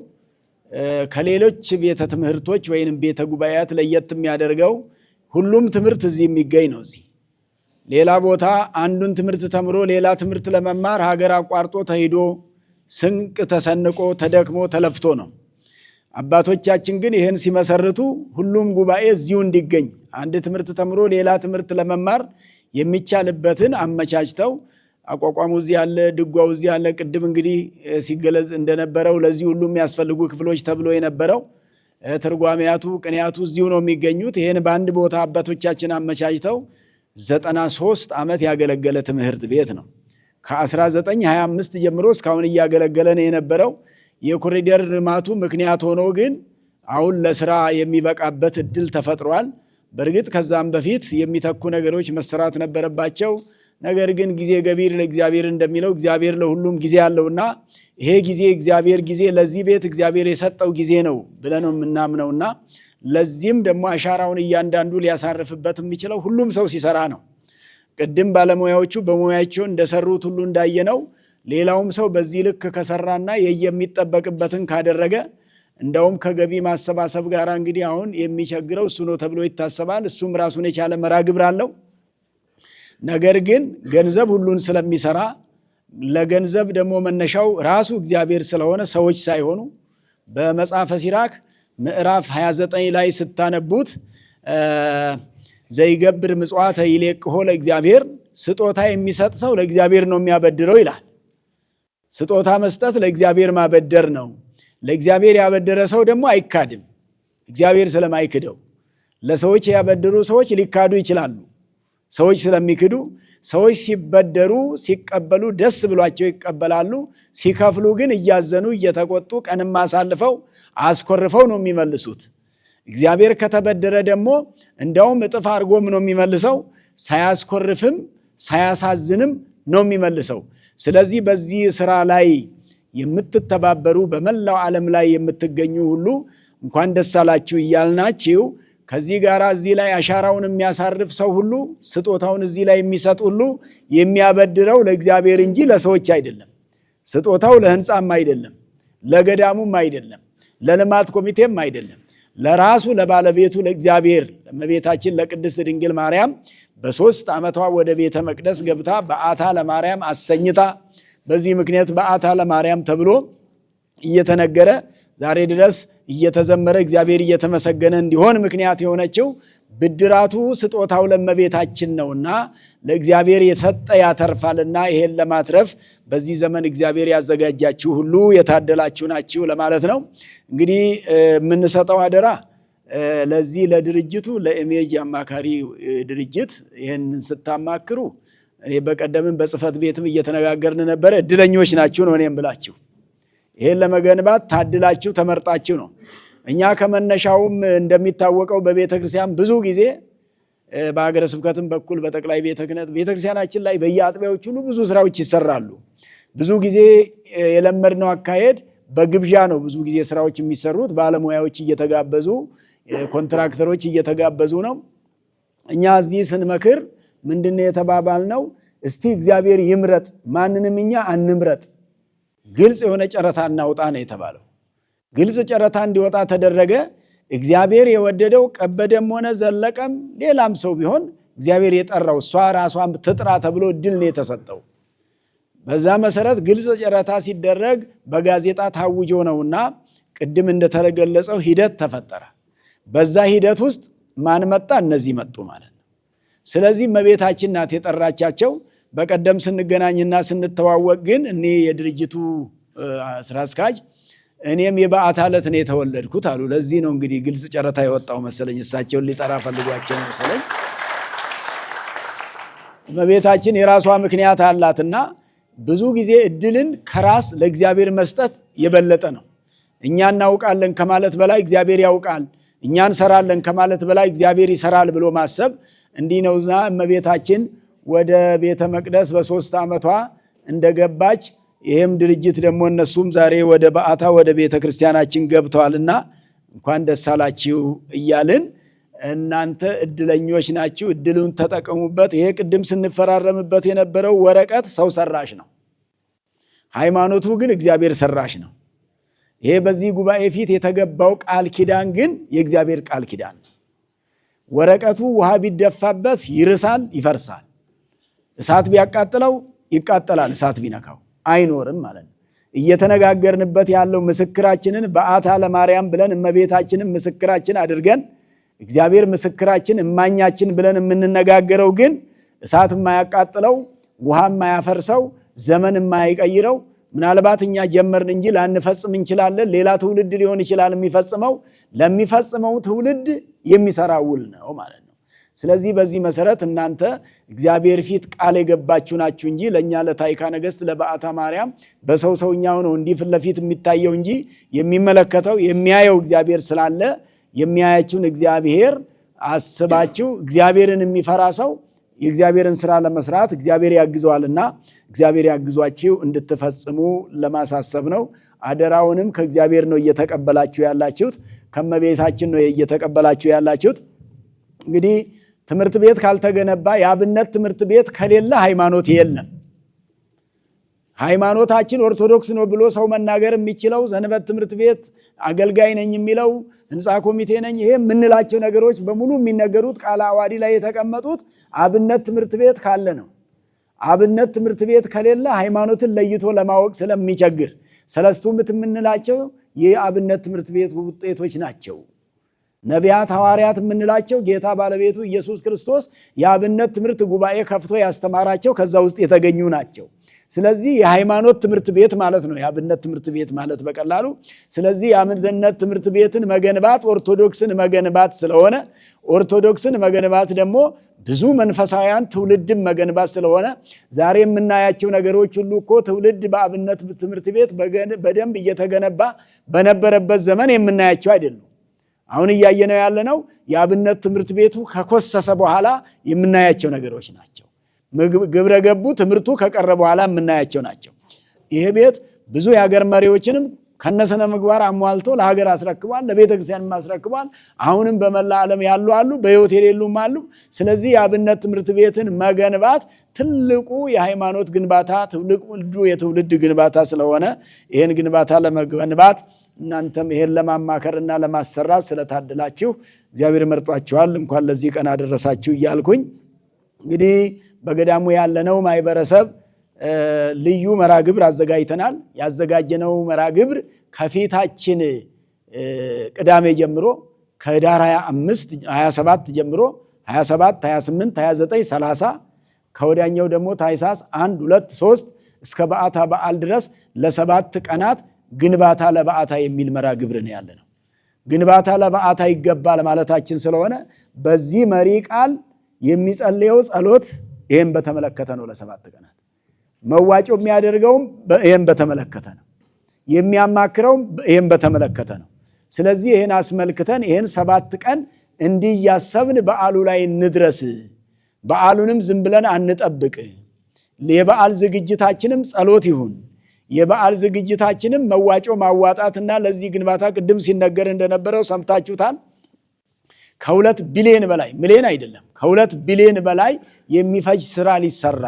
ከሌሎች ቤተ ትምህርቶች ወይንም ቤተ ጉባኤያት ለየት የሚያደርገው ሁሉም ትምህርት እዚህ የሚገኝ ነው። እዚህ ሌላ ቦታ አንዱን ትምህርት ተምሮ ሌላ ትምህርት ለመማር ሀገር አቋርጦ ተሄዶ ስንቅ ተሰንቆ ተደክሞ ተለፍቶ ነው። አባቶቻችን ግን ይህን ሲመሰርቱ ሁሉም ጉባኤ እዚሁ እንዲገኝ አንድ ትምህርት ተምሮ ሌላ ትምህርት ለመማር የሚቻልበትን አመቻችተው አቋቋሙ እዚህ ያለ፣ ድጓው እዚህ ያለ። ቅድም እንግዲህ ሲገለጽ እንደነበረው ለዚህ ሁሉ የሚያስፈልጉ ክፍሎች ተብሎ የነበረው ትርጓሜያቱ፣ ቅኔያቱ እዚሁ ነው የሚገኙት። ይህን በአንድ ቦታ አባቶቻችን አመቻችተው 93 ዓመት ያገለገለ ትምህርት ቤት ነው። ከ1925 ጀምሮ እስካሁን እያገለገለ ነው የነበረው። የኮሪደር ልማቱ ምክንያት ሆኖ ግን አሁን ለስራ የሚበቃበት እድል ተፈጥሯል። በእርግጥ ከዛም በፊት የሚተኩ ነገሮች መሰራት ነበረባቸው። ነገር ግን ጊዜ ገቢር ለእግዚአብሔር እንደሚለው እግዚአብሔር ለሁሉም ጊዜ አለውና ይሄ ጊዜ እግዚአብሔር ጊዜ ለዚህ ቤት እግዚአብሔር የሰጠው ጊዜ ነው ብለን ነው የምናምነውና ለዚህም ደግሞ አሻራውን እያንዳንዱ ሊያሳርፍበት የሚችለው ሁሉም ሰው ሲሰራ ነው። ቅድም ባለሙያዎቹ በሙያቸው እንደሰሩት ሁሉ እንዳየነው ሌላውም ሰው በዚህ ልክ ከሰራና የሚጠበቅበትን ካደረገ እንደውም ከገቢ ማሰባሰብ ጋር እንግዲህ አሁን የሚቸግረው እሱ ነው ተብሎ ይታሰባል። እሱም ራሱን የቻለ መርሃ ግብር አለው። ነገር ግን ገንዘብ ሁሉን ስለሚሰራ ለገንዘብ ደግሞ መነሻው ራሱ እግዚአብሔር ስለሆነ ሰዎች ሳይሆኑ በመጽሐፈ ሲራክ ምዕራፍ 29 ላይ ስታነቡት ዘይገብር ምጽዋተ ይሌቅሆ ለእግዚአብሔር፣ ስጦታ የሚሰጥ ሰው ለእግዚአብሔር ነው የሚያበድረው ይላል። ስጦታ መስጠት ለእግዚአብሔር ማበደር ነው። ለእግዚአብሔር ያበደረ ሰው ደግሞ አይካድም፣ እግዚአብሔር ስለማይክደው። ለሰዎች ያበደሩ ሰዎች ሊካዱ ይችላሉ። ሰዎች ስለሚክዱ ሰዎች ሲበደሩ ሲቀበሉ ደስ ብሏቸው ይቀበላሉ። ሲከፍሉ ግን እያዘኑ እየተቆጡ ቀንም አሳልፈው አስኮርፈው ነው የሚመልሱት። እግዚአብሔር ከተበደረ ደግሞ እንደውም እጥፍ አድርጎም ነው የሚመልሰው። ሳያስኮርፍም ሳያሳዝንም ነው የሚመልሰው። ስለዚህ በዚህ ስራ ላይ የምትተባበሩ በመላው ዓለም ላይ የምትገኙ ሁሉ እንኳን ደስ አላችሁ እያልናችሁ ከዚህ ጋር እዚህ ላይ አሻራውን የሚያሳርፍ ሰው ሁሉ ስጦታውን እዚህ ላይ የሚሰጥ ሁሉ የሚያበድረው ለእግዚአብሔር እንጂ ለሰዎች አይደለም። ስጦታው ለህንጻም አይደለም፣ ለገዳሙም አይደለም፣ ለልማት ኮሚቴም አይደለም። ለራሱ ለባለቤቱ ለእግዚአብሔር ለእመቤታችን ለቅድስት ድንግል ማርያም በ3 ዓመቷ ወደ ቤተ መቅደስ ገብታ በዓታ ለማርያም አሰኝታ በዚህ ምክንያት በዓታ ለማርያም ተብሎ እየተነገረ ዛሬ ድረስ እየተዘመረ እግዚአብሔር እየተመሰገነ እንዲሆን ምክንያት የሆነችው ብድራቱ ስጦታው ለእመቤታችን ነውና ለእግዚአብሔር የሰጠ ያተርፋልና ይሄን ለማትረፍ በዚህ ዘመን እግዚአብሔር ያዘጋጃችሁ ሁሉ የታደላችሁ ናችሁ ለማለት ነው። እንግዲህ የምንሰጠው አደራ ለዚህ ለድርጅቱ ለኢሜጅ አማካሪ ድርጅት ይሄን ስታማክሩ እኔ በቀደምም በጽህፈት ቤትም እየተነጋገርን ነበር። እድለኞች ናችሁ ነው እኔም ብላችሁ ይሄን ለመገንባት ታድላችሁ ተመርጣችሁ ነው። እኛ ከመነሻውም እንደሚታወቀው በቤተ ክርስቲያን ብዙ ጊዜ በሀገረ ስብከትም በኩል በጠቅላይ ቤተ ክህነት ቤተ ክርስቲያናችን ላይ በየአጥቢያዎች ሁሉ ብዙ ስራዎች ይሰራሉ። ብዙ ጊዜ የለመድነው አካሄድ በግብዣ ነው። ብዙ ጊዜ ስራዎች የሚሰሩት ባለሙያዎች እየተጋበዙ ኮንትራክተሮች እየተጋበዙ ነው። እኛ እዚህ ስንመክር ምንድነው የተባባልነው? እስቲ እግዚአብሔር ይምረጥ፣ ማንንም እኛ አንምረጥ፣ ግልጽ የሆነ ጨረታ እናውጣ ነው የተባለው። ግልጽ ጨረታ እንዲወጣ ተደረገ። እግዚአብሔር የወደደው ቀበደም ሆነ ዘለቀም ሌላም ሰው ቢሆን እግዚአብሔር የጠራው እሷ ራሷን ትጥራ ተብሎ እድል ነው የተሰጠው። በዛ መሰረት ግልጽ ጨረታ ሲደረግ በጋዜጣ ታውጆ ነውና ቅድም እንደተገለጸው ሂደት ተፈጠረ። በዛ ሂደት ውስጥ ማን መጣ? እነዚህ መጡ ማለት ነው። ስለዚህ እመቤታችን ናት የጠራቻቸው። በቀደም ስንገናኝና ስንተዋወቅ ግን እኔ የድርጅቱ ስራ አስኪያጅ እኔም የበዓታ ዕለት ነው የተወለድኩት አሉ። ለዚህ ነው እንግዲህ ግልጽ ጨረታ የወጣው መሰለኝ። እሳቸውን ሊጠራ ፈልጓቸው መሰለኝ። እመቤታችን የራሷ ምክንያት አላትና ብዙ ጊዜ እድልን ከራስ ለእግዚአብሔር መስጠት የበለጠ ነው። እኛ እናውቃለን ከማለት በላይ እግዚአብሔር ያውቃል፣ እኛ እንሰራለን ከማለት በላይ እግዚአብሔር ይሰራል ብሎ ማሰብ እንዲህ ነውና እመቤታችን ወደ ቤተ መቅደስ በ3 ዓመቷ እንደገባች ይሄም ድርጅት ደግሞ እነሱም ዛሬ ወደ በዓታ ወደ ቤተ ክርስቲያናችን ገብተዋልና እንኳን ደስ አላችሁ እያልን እናንተ እድለኞች ናችሁ፣ እድሉን ተጠቀሙበት። ይሄ ቅድም ስንፈራረምበት የነበረው ወረቀት ሰው ሰራሽ ነው። ሃይማኖቱ ግን እግዚአብሔር ሰራሽ ነው። ይሄ በዚህ ጉባኤ ፊት የተገባው ቃል ኪዳን ግን የእግዚአብሔር ቃል ኪዳን ነው። ወረቀቱ ውሃ ቢደፋበት ይርሳል፣ ይፈርሳል። እሳት ቢያቃጥለው ይቃጠላል፣ እሳት ቢነካው አይኖርም ማለት ነው። እየተነጋገርንበት ያለው ምስክራችንን በዓታ ለማርያም ብለን እመቤታችንን ምስክራችን አድርገን እግዚአብሔር ምስክራችን እማኛችን ብለን የምንነጋገረው ግን እሳት የማያቃጥለው ውሃ የማያፈርሰው ዘመን የማይቀይረው ምናልባት እኛ ጀመርን እንጂ ላንፈጽም እንችላለን። ሌላ ትውልድ ሊሆን ይችላል የሚፈጽመው። ለሚፈጽመው ትውልድ የሚሰራ ውል ነው ማለት ነው። ስለዚህ በዚህ መሰረት እናንተ እግዚአብሔር ፊት ቃል የገባችሁ ናችሁ እንጂ ለእኛ ለታይካ ነገሥት ለበዓታ ማርያም በሰው ሰውኛው ነው እንዲህ ፊት ለፊት የሚታየው እንጂ የሚመለከተው የሚያየው እግዚአብሔር ስላለ የሚያያችሁን እግዚአብሔር አስባችሁ እግዚአብሔርን የሚፈራ ሰው የእግዚአብሔርን ስራ ለመስራት እግዚአብሔር ያግዘዋልና እግዚአብሔር ያግዟችሁ እንድትፈጽሙ ለማሳሰብ ነው። አደራውንም ከእግዚአብሔር ነው እየተቀበላችሁ ያላችሁት፣ ከመቤታችን ነው እየተቀበላችሁ ያላችሁት። እንግዲህ ትምህርት ቤት ካልተገነባ የአብነት ትምህርት ቤት ከሌለ ሃይማኖት የለም። ሃይማኖታችን ኦርቶዶክስ ነው ብሎ ሰው መናገር የሚችለው ሰንበት ትምህርት ቤት አገልጋይ ነኝ የሚለው ህንፃ ኮሚቴ ነኝ ይሄ የምንላቸው ነገሮች በሙሉ የሚነገሩት ቃለ ዓዋዲ ላይ የተቀመጡት አብነት ትምህርት ቤት ካለ ነው። አብነት ትምህርት ቤት ከሌለ ሃይማኖትን ለይቶ ለማወቅ ስለሚቸግር ሰለስቱ ምዕት የምንላቸው የአብነት ትምህርት ቤት ውጤቶች ናቸው። ነቢያት ሐዋርያት የምንላቸው ጌታ ባለቤቱ ኢየሱስ ክርስቶስ የአብነት ትምህርት ጉባኤ ከፍቶ ያስተማራቸው ከዛ ውስጥ የተገኙ ናቸው። ስለዚህ የሃይማኖት ትምህርት ቤት ማለት ነው የአብነት ትምህርት ቤት ማለት በቀላሉ። ስለዚህ የአብነት ትምህርት ቤትን መገንባት ኦርቶዶክስን መገንባት ስለሆነ ኦርቶዶክስን መገንባት ደግሞ ብዙ መንፈሳውያን ትውልድን መገንባት ስለሆነ ዛሬ የምናያቸው ነገሮች ሁሉ እኮ ትውልድ በአብነት ትምህርት ቤት በደንብ እየተገነባ በነበረበት ዘመን የምናያቸው አይደሉም። አሁን እያየነው ያለነው የአብነት ትምህርት ቤቱ ከኮሰሰ በኋላ የምናያቸው ነገሮች ናቸው። ግብረ ገቡ ትምህርቱ ከቀረ በኋላ የምናያቸው ናቸው። ይሄ ቤት ብዙ የሀገር መሪዎችንም ከነሰነ ምግባር አሟልቶ ለሀገር አስረክቧል፣ ለቤተ ክርስቲያን አስረክቧል። አሁንም በመላ ዓለም ያሉ አሉ፣ በሕይወት የሌሉም አሉ። ስለዚህ የአብነት ትምህርት ቤትን መገንባት ትልቁ የሃይማኖት ግንባታ፣ ትልቁ የትውልድ ግንባታ ስለሆነ ይህን ግንባታ ለመገንባት እናንተም ይሄን ለማማከርና ለማሰራት ስለታደላችሁ እግዚአብሔር መርጧችኋል። እንኳን ለዚህ ቀን አደረሳችሁ እያልኩኝ እንግዲህ በገዳሙ ያለነው ማህበረሰብ ልዩ መራግብር አዘጋጅተናል። ያዘጋጀነው መራግብር ከፊታችን ቅዳሜ ጀምሮ ከህዳር 25 27 ጀምሮ 27 28 29 30 ከወዲያኛው ደግሞ ታኅሳስ 1 2 3 እስከ በዓታ በዓል ድረስ ለ7 ቀናት ግንባታ ለበዓታ የሚል መራግብር ነው ያለነው። ግንባታ ለበዓታ ይገባል ማለታችን ስለሆነ በዚህ መሪ ቃል የሚጸልየው ጸሎት ይሄን በተመለከተ ነው። ለ7 ቀናት መዋጮ የሚያደርገውም ይሄን በተመለከተ ነው። የሚያማክረውም ይሄን በተመለከተ ነው። ስለዚህ ይሄን አስመልክተን ይሄን 7 ቀን እንዲያሰብን በዓሉ ላይ እንድረስ። በዓሉንም ዝም ብለን አንጠብቅ። የበዓል ዝግጅታችንም ጸሎት ይሁን። የበዓል ዝግጅታችንም መዋጮ ማዋጣትና ለዚህ ግንባታ ቅድም ሲነገር እንደነበረው ሰምታችሁታል። ከ2 ቢሊዮን በላይ ሚሊዮን አይደለም፣ ከ2 ቢሊዮን በላይ የሚፈጅ ስራ ሊሰራ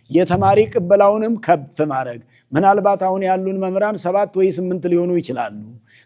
የተማሪ ቅበላውንም ከፍ ማድረግ ምናልባት አሁን ያሉን መምህራን 7 ወይ 8 ሊሆኑ ይችላሉ።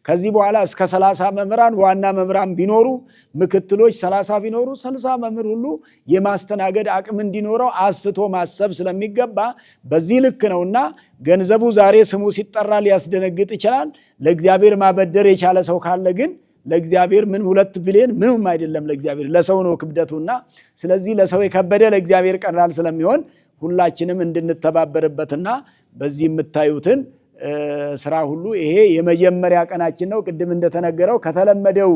ከዚህ በኋላ እስከ 30 መምህራን ዋና መምህራን ቢኖሩ ምክትሎች 30 ቢኖሩ 60 መምህር ሁሉ የማስተናገድ አቅም እንዲኖረው አስፍቶ ማሰብ ስለሚገባ በዚህ ልክ ነውና ገንዘቡ ዛሬ ስሙ ሲጠራ ሊያስደነግጥ ይችላል። ለእግዚአብሔር ማበደር የቻለ ሰው ካለ ግን ለእግዚአብሔር ምን 2 ቢሊዮን ምንም አይደለም። ለእግዚአብሔር ለሰው ነው ክብደቱና ስለዚህ ለሰው የከበደ ለእግዚአብሔር ቀላል ስለሚሆን ሁላችንም እንድንተባበርበትና በዚህ የምታዩትን ስራ ሁሉ ይሄ የመጀመሪያ ቀናችን ነው። ቅድም እንደተነገረው ከተለመደው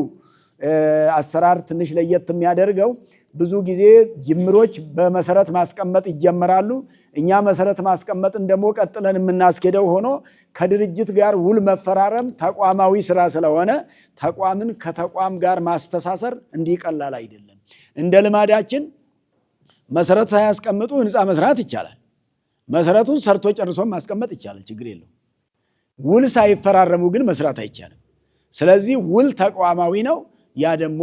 አሰራር ትንሽ ለየት የሚያደርገው ብዙ ጊዜ ጅምሮች በመሰረት ማስቀመጥ ይጀመራሉ። እኛ መሰረት ማስቀመጥን ደግሞ ቀጥለን የምናስኬደው ሆኖ ከድርጅት ጋር ውል መፈራረም ተቋማዊ ስራ ስለሆነ ተቋምን ከተቋም ጋር ማስተሳሰር እንዲቀላል አይደለም። እንደ ልማዳችን መሰረት ሳያስቀምጡ ህንፃ መስራት ይቻላል። መሰረቱን ሰርቶ ጨርሶ ማስቀመጥ ይቻላል፣ ችግር የለውም። ውል ሳይፈራረሙ ግን መስራት አይቻልም። ስለዚህ ውል ተቋማዊ ነው። ያ ደግሞ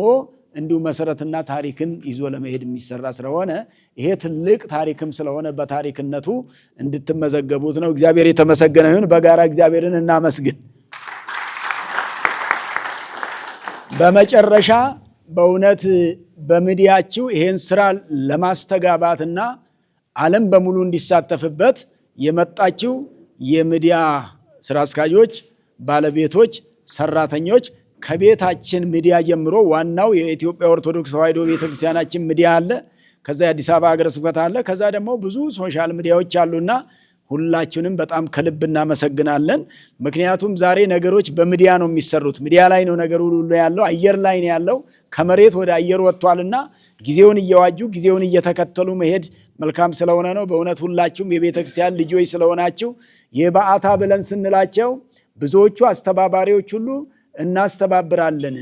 እንዲሁ መሰረትና ታሪክን ይዞ ለመሄድ የሚሰራ ስለሆነ ይሄ ትልቅ ታሪክም ስለሆነ በታሪክነቱ እንድትመዘገቡት ነው። እግዚአብሔር የተመሰገነ ይሁን። በጋራ እግዚአብሔርን እናመስግን። በመጨረሻ በእውነት በሚዲያችሁ ይሄን ስራ ለማስተጋባትና ዓለም በሙሉ እንዲሳተፍበት የመጣችሁ የሚዲያ ስራ አስኪያጆች፣ ባለቤቶች፣ ሰራተኞች ከቤታችን ሚዲያ ጀምሮ ዋናው የኢትዮጵያ ኦርቶዶክስ ተዋሕዶ ቤተክርስቲያናችን ሚዲያ አለ። ከዛ የአዲስ አበባ ሀገረ ስብከት አለ። ከዛ ደግሞ ብዙ ሶሻል ሚዲያዎች አሉና ሁላችንም በጣም ከልብ እናመሰግናለን። ምክንያቱም ዛሬ ነገሮች በሚዲያ ነው የሚሰሩት። ሚዲያ ላይ ነው ነገሩ ሁሉ ያለው፣ አየር ላይ ነው ያለው። ከመሬት ወደ አየር ወጥቷልና ጊዜውን እየዋጁ ጊዜውን እየተከተሉ መሄድ መልካም ስለሆነ ነው። በእውነት ሁላችሁም የቤተክርስቲያን ልጆች ስለሆናችሁ የበዓታ ብለን ስንላቸው ብዙዎቹ አስተባባሪዎች ሁሉ እናስተባብራለን፣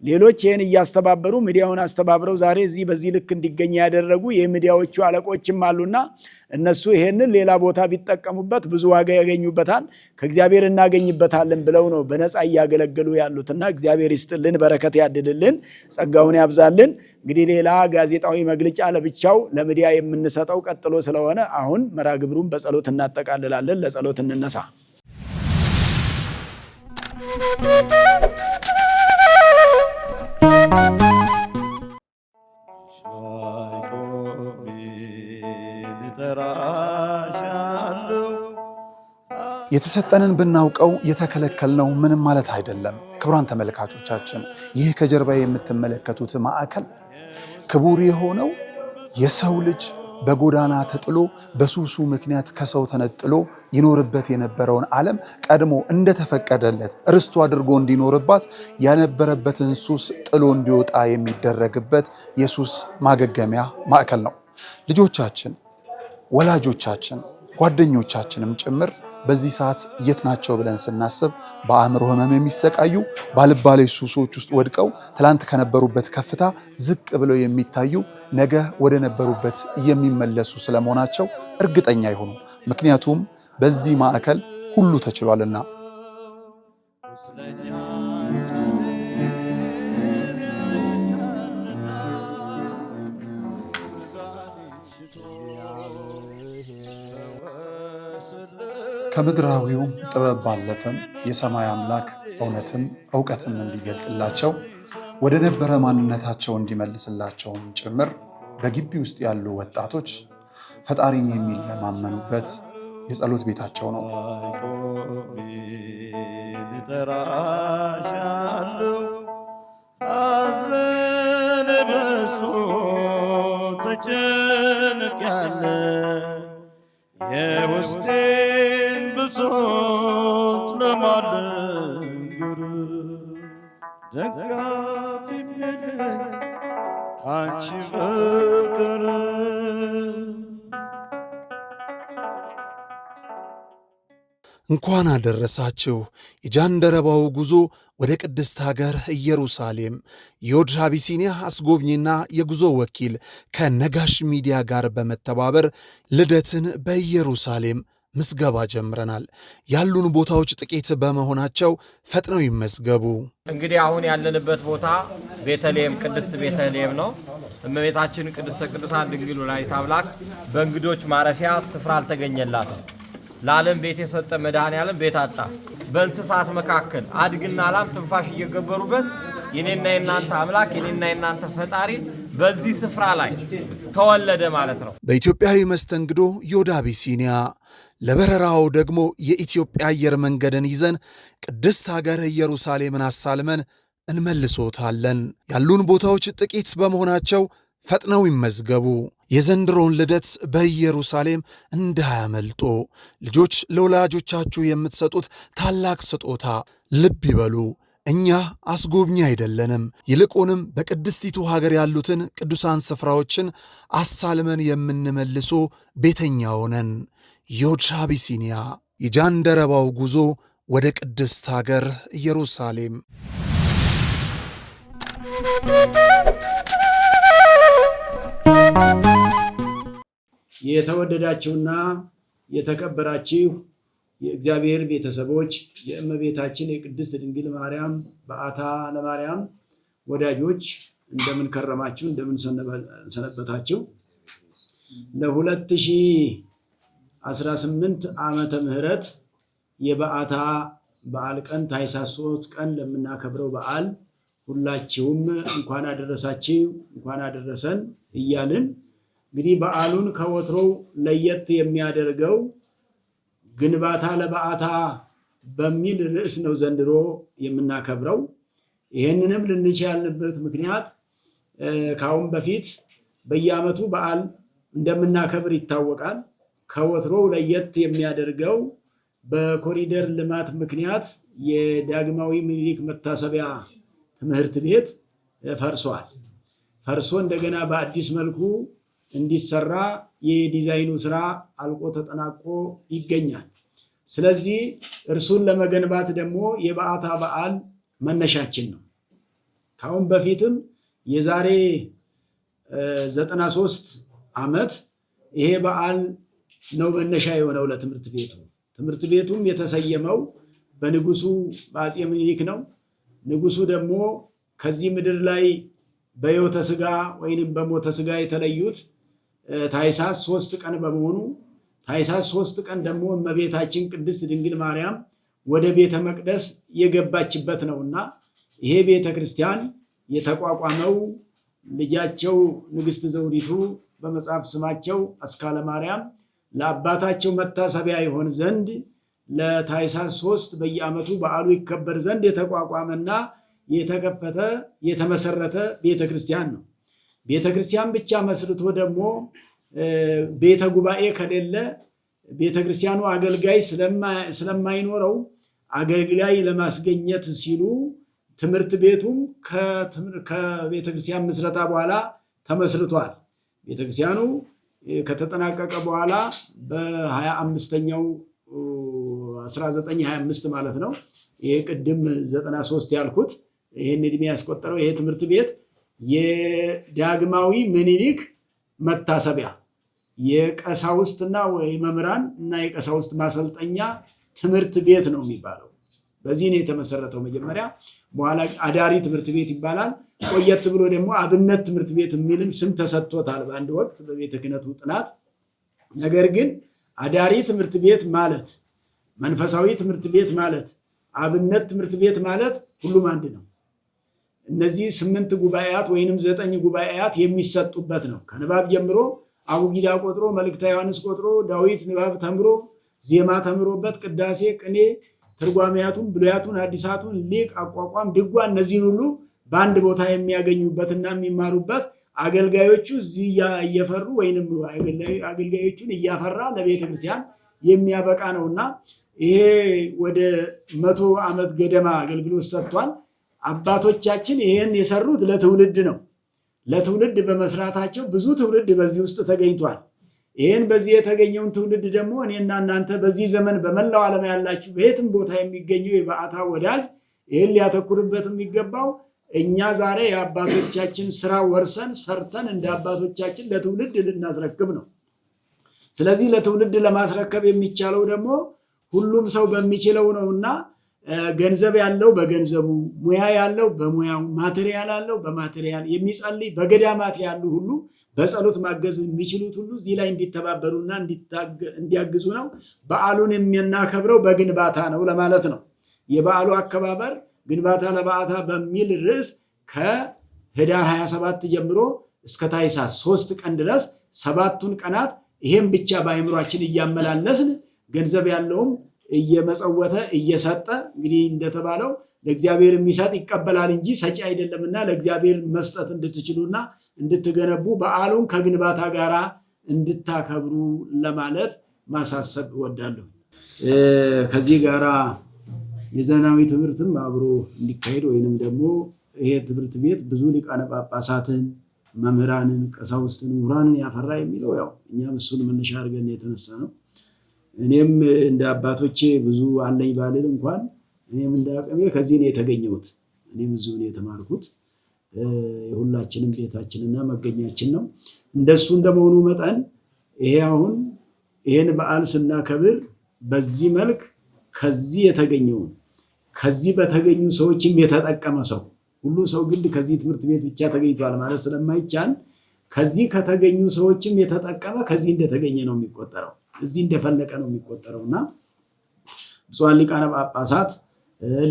ሌሎች ይህን እያስተባበሩ ሚዲያውን አስተባብረው ዛሬ እዚህ በዚህ ልክ እንዲገኝ ያደረጉ የሚዲያዎቹ አለቆችም አሉና እነሱ ይሄንን ሌላ ቦታ ቢጠቀሙበት ብዙ ዋጋ ያገኙበታል፣ ከእግዚአብሔር እናገኝበታለን ብለው ነው በነፃ እያገለገሉ ያሉትና እግዚአብሔር ይስጥልን፣ በረከት ያድልልን፣ ጸጋውን ያብዛልን። እንግዲህ ሌላ ጋዜጣዊ መግለጫ ለብቻው ለሚዲያ የምንሰጠው ቀጥሎ ስለሆነ አሁን መርሐ ግብሩን በጸሎት እናጠቃልላለን። ለጸሎት እንነሳ። የተሰጠንን ብናውቀው የተከለከልነው ምንም ማለት አይደለም። ክቡራን ተመልካቾቻችን ይህ ከጀርባ የምትመለከቱት ማዕከል ክቡር የሆነው የሰው ልጅ በጎዳና ተጥሎ በሱሱ ምክንያት ከሰው ተነጥሎ ይኖርበት የነበረውን ዓለም ቀድሞ እንደተፈቀደለት ርስቱ አድርጎ እንዲኖርባት ያነበረበትን ሱስ ጥሎ እንዲወጣ የሚደረግበት የሱስ ማገገሚያ ማዕከል ነው። ልጆቻችን፣ ወላጆቻችን፣ ጓደኞቻችንም ጭምር በዚህ ሰዓት የት ናቸው ብለን ስናስብ በአእምሮ ህመም የሚሰቃዩ ባልባሌ ሱሶች ውስጥ ወድቀው ትላንት ከነበሩበት ከፍታ ዝቅ ብለው የሚታዩ ነገ ወደ ነበሩበት የሚመለሱ ስለመሆናቸው እርግጠኛ ይሁኑ። ምክንያቱም በዚህ ማዕከል ሁሉ ተችሏልና። ከምድራዊው ጥበብ ባለፈም የሰማይ አምላክ እውነትም ዕውቀትም እንዲገልጥላቸው ወደ ነበረ ማንነታቸው እንዲመልስላቸውም ጭምር በግቢ ውስጥ ያሉ ወጣቶች ፈጣሪን የሚለማመኑበት የጸሎት ቤታቸው ነው። የውስጤን ብሶት ለማልነግር ደጋፊ የለኝ ካንቺ በቀር። እንኳን አደረሳችሁ። የጃንደረባው ጉዞ ወደ ቅድስት ሀገር ኢየሩሳሌም የዮድ አቢሲኒያ አስጎብኚና የጉዞ ወኪል ከነጋሽ ሚዲያ ጋር በመተባበር ልደትን በኢየሩሳሌም ምዝገባ ጀምረናል። ያሉን ቦታዎች ጥቂት በመሆናቸው ፈጥነው ይመዝገቡ። እንግዲህ አሁን ያለንበት ቦታ ቤተልሔም ቅድስት ቤተልሔም ነው። እመቤታችን ቅድስተ ቅዱሳን ድንግል ወላዲተ አምላክ በእንግዶች ማረፊያ ስፍራ አልተገኘላትም። ለዓለም ቤት የሰጠ መድኃኔዓለም ቤት አጣ። በእንስሳት መካከል አድግና ላም ትንፋሽ እየገበሩበት የኔና የናንተ አምላክ የኔና የናንተ ፈጣሪ በዚህ ስፍራ ላይ ተወለደ ማለት ነው። በኢትዮጵያዊ መስተንግዶ ዮድ አቢሲኒያ፣ ለበረራው ደግሞ የኢትዮጵያ አየር መንገድን ይዘን ቅድስት ሀገር ኢየሩሳሌምን አሳልመን እንመልሶታለን። ያሉን ቦታዎች ጥቂት በመሆናቸው ፈጥነው ይመዝገቡ። የዘንድሮውን ልደት በኢየሩሳሌም እንዳያመልጦ። ልጆች ለወላጆቻችሁ የምትሰጡት ታላቅ ስጦታ ልብ ይበሉ። እኛ አስጎብኚ አይደለንም። ይልቁንም በቅድስቲቱ ሀገር ያሉትን ቅዱሳን ስፍራዎችን አሳልመን የምንመልሶ ቤተኛው ነን። ዮድ አቢሲኒያ። የጃንደረባው ጉዞ ወደ ቅድስት ሀገር ኢየሩሳሌም። የተወደዳችሁና የተከበራችሁ የእግዚአብሔር ቤተሰቦች፣ የእመቤታችን የቅድስት ድንግል ማርያም በዓታ ለማርያም ወዳጆች እንደምን ከረማችሁ? እንደምን ሰነበታችሁ? ለ2018 ዓመተ ምህረት የበዓታ በዓል ቀን ታኅሳስ 3 ቀን ለምናከብረው በዓል ሁላችሁም እንኳን አደረሳችሁ እንኳን አደረሰን እያልን እንግዲህ በዓሉን ከወትሮው ለየት የሚያደርገው ግንባታ ለበዓታ በሚል ርዕስ ነው ዘንድሮ የምናከብረው። ይህንንም ልንቻልንበት ምክንያት ከአሁን በፊት በየዓመቱ በዓል እንደምናከብር ይታወቃል። ከወትሮው ለየት የሚያደርገው በኮሪደር ልማት ምክንያት የዳግማዊ ምኒልክ መታሰቢያ ትምህርት ቤት ፈርሷል። ፈርሶ እንደገና በአዲስ መልኩ እንዲሰራ የዲዛይኑ ስራ አልቆ ተጠናቆ ይገኛል። ስለዚህ እርሱን ለመገንባት ደግሞ የበዓታ በዓል መነሻችን ነው። ካሁን በፊትም የዛሬ 93 ዓመት ይሄ በዓል ነው መነሻ የሆነው ለትምህርት ቤቱ። ትምህርት ቤቱም የተሰየመው በንጉሱ በአፄ ምኒልክ ነው። ንጉሱ ደግሞ ከዚህ ምድር ላይ በሕይወተ ሥጋ ወይንም በሞተ ሥጋ የተለዩት ታኅሳስ 3 ቀን በመሆኑ ታኅሳስ 3 ቀን ደግሞ እመቤታችን ቅድስት ድንግል ማርያም ወደ ቤተ መቅደስ የገባችበት ነውና ይሄ ቤተ ክርስቲያን የተቋቋመው ልጃቸው ንግሥት ዘውዲቱ በመጽሐፍ ስማቸው አስካለ ማርያም ለአባታቸው መታሰቢያ ይሆን ዘንድ ለታኅሳስ 3 በየዓመቱ በዓሉ ይከበር ዘንድ የተቋቋመና የተከፈተ የተመሰረተ ቤተክርስቲያን ነው። ቤተክርስቲያን ብቻ መስርቶ ደግሞ ቤተ ጉባኤ ከሌለ ቤተክርስቲያኑ አገልጋይ ስለማይኖረው አገልጋይ ለማስገኘት ሲሉ ትምህርት ቤቱም ከቤተክርስቲያን ምስረታ በኋላ ተመስርቷል። ቤተክርስቲያኑ ከተጠናቀቀ በኋላ በ25ኛው 1925 ማለት ነው። ይሄ ቅድም 93 ያልኩት ይሄን እድሜ ያስቆጠረው ይሄ ትምህርት ቤት የዳግማዊ ምኒልክ መታሰቢያ የቀሳውስትና የመምህራን እና የቀሳውስት ማሰልጠኛ ትምህርት ቤት ነው የሚባለው። በዚህ ነው የተመሰረተው መጀመሪያ። በኋላ አዳሪ ትምህርት ቤት ይባላል። ቆየት ብሎ ደግሞ አብነት ትምህርት ቤት የሚልም ስም ተሰጥቶታል በአንድ ወቅት በቤተ ክህነቱ ጥናት። ነገር ግን አዳሪ ትምህርት ቤት ማለት፣ መንፈሳዊ ትምህርት ቤት ማለት፣ አብነት ትምህርት ቤት ማለት ሁሉም አንድ ነው። እነዚህ 8 ጉባኤያት ወይንም 9 ጉባኤያት የሚሰጡበት ነው። ከንባብ ጀምሮ አቡጊዳ ቆጥሮ፣ መልእክተ ዮሐንስ ቆጥሮ፣ ዳዊት ንባብ ተምሮ፣ ዜማ ተምሮበት፣ ቅዳሴ፣ ቅኔ፣ ትርጓሜያቱን፣ ብሉያቱን፣ ሐዲሳቱን፣ ሊቅ፣ አቋቋም፣ ድጓ እነዚህን ሁሉ በአንድ ቦታ የሚያገኙበትና የሚማሩበት አገልጋዮቹ እዚህ እየፈሩ ወይንም አገልጋዮቹን እያፈራ ለቤተክርስቲያን የሚያበቃ ነውና ይሄ ወደ 100 ዓመት ገደማ አገልግሎት ሰጥቷል። አባቶቻችን ይሄን የሰሩት ለትውልድ ነው። ለትውልድ በመስራታቸው ብዙ ትውልድ በዚህ ውስጥ ተገኝቷል። ይሄን በዚህ የተገኘውን ትውልድ ደግሞ እኔና እናንተ በዚህ ዘመን በመላው ዓለም ያላችሁ በየትም ቦታ የሚገኘው የበዓታ ወዳጅ ይሄን ሊያተኩርበት የሚገባው እኛ ዛሬ የአባቶቻችን ስራ ወርሰን ሰርተን እንደ አባቶቻችን ለትውልድ ልናስረክብ ነው። ስለዚህ ለትውልድ ለማስረከብ የሚቻለው ደግሞ ሁሉም ሰው በሚችለው ነውና ገንዘብ ያለው በገንዘቡ፣ ሙያ ያለው በሙያው፣ ማቴሪያል ያለው በማቴሪያል፣ የሚጸልይ በገዳማት ያሉ ሁሉ በጸሎት ማገዝ የሚችሉት ሁሉ እዚህ ላይ እንዲተባበሩና እንዲያግዙ ነው። በዓሉን የምናከብረው በግንባታ ነው ለማለት ነው። የበዓሉ አከባበር ግንባታ ለበዓታ በሚል ርዕስ ከህዳር 27 ጀምሮ እስከ ታኅሳስ 3 ቀን ድረስ 7ቱን ቀናት ይሄን ብቻ በአእምሯችን እያመላለስን ገንዘብ ያለውም እየመጸወተ እየሰጠ እንግዲህ እንደተባለው ለእግዚአብሔር የሚሰጥ ይቀበላል እንጂ ሰጪ አይደለምና ለእግዚአብሔር መስጠት እንድትችሉና እንድትገነቡ በዓሉን ከግንባታ ጋራ እንድታከብሩ ለማለት ማሳሰብ እወዳለሁ። ከዚህ ጋራ የዘመናዊ ትምህርትም አብሮ እንዲካሄድ ወይንም ደግሞ ይሄ ትምህርት ቤት ብዙ ሊቃነ ጳጳሳትን፣ መምህራንን፣ ቀሳውስትን፣ ምሁራንን ያፈራ የሚለው ያው እኛም እሱን መነሻ አድርገን የተነሳ ነው። እኔም እንደ አባቶቼ ብዙ አለኝ ባልል እንኳን እኔም እንደ አቅሜ ከዚህ ነው የተገኘሁት። እኔም እዚሁ ነው የተማርኩት። የሁላችንም ቤታችንና መገኛችን ነው። እንደሱ እንደመሆኑ መጠን ይሄ አሁን ይሄን በዓል ስናከብር በዚህ መልክ ከዚህ የተገኘው ከዚህ በተገኙ ሰዎችም የተጠቀመ ሰው ሁሉ ሰው ግድ ከዚህ ትምህርት ቤት ብቻ ተገኝቷል ማለት ስለማይቻል ከዚህ ከተገኙ ሰዎችም የተጠቀመ ከዚህ እንደተገኘ ነው የሚቆጠረው፣ እዚህ እንደፈለቀ ነው የሚቆጠረውና ብፁዓን ሊቃነ ጳጳሳት፣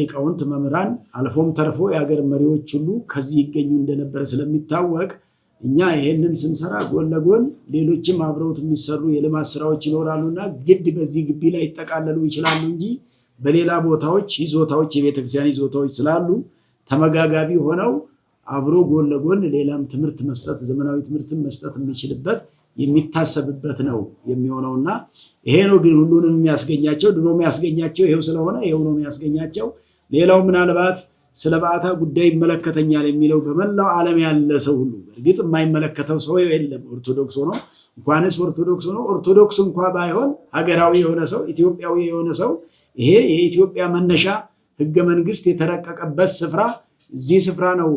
ሊቃውንት፣ መምህራን አልፎም ተርፎ የሀገር መሪዎች ሁሉ ከዚህ ይገኙ እንደነበረ ስለሚታወቅ እኛ ይሄንን ስንሰራ ጎን ለጎን ሌሎችም አብረውት የሚሰሩ የልማት ስራዎች ይኖራሉና ግድ በዚህ ግቢ ላይ ይጠቃለሉ ይችላሉ እንጂ በሌላ ቦታዎች ይዞታዎች የቤተክርስቲያን ይዞታዎች ስላሉ ተመጋጋቢ ሆነው አብሮ ጎን ለጎን ሌላም ትምህርት መስጠት ዘመናዊ ትምህርትን መስጠት የሚችልበት የሚታሰብበት ነው የሚሆነውና ይሄ ነው ግን ሁሉንም የሚያስገኛቸው ድሮ የሚያስገኛቸው ይሄው ስለሆነ ይሄው ነው የሚያስገኛቸው። ሌላው ምናልባት ስለ በዓታ ጉዳይ ይመለከተኛል የሚለው በመላው ዓለም ያለ ሰው ሁሉ በእርግጥ የማይመለከተው ሰው የለም። ኦርቶዶክስ ሆኖ እንኳንስ ኦርቶዶክስ ሆኖ ኦርቶዶክስ እንኳን ባይሆን ሀገራዊ የሆነ ሰው ኢትዮጵያዊ የሆነ ሰው ይሄ የኢትዮጵያ መነሻ ህገ መንግስት የተረቀቀበት ስፍራ እዚህ ስፍራ ነው።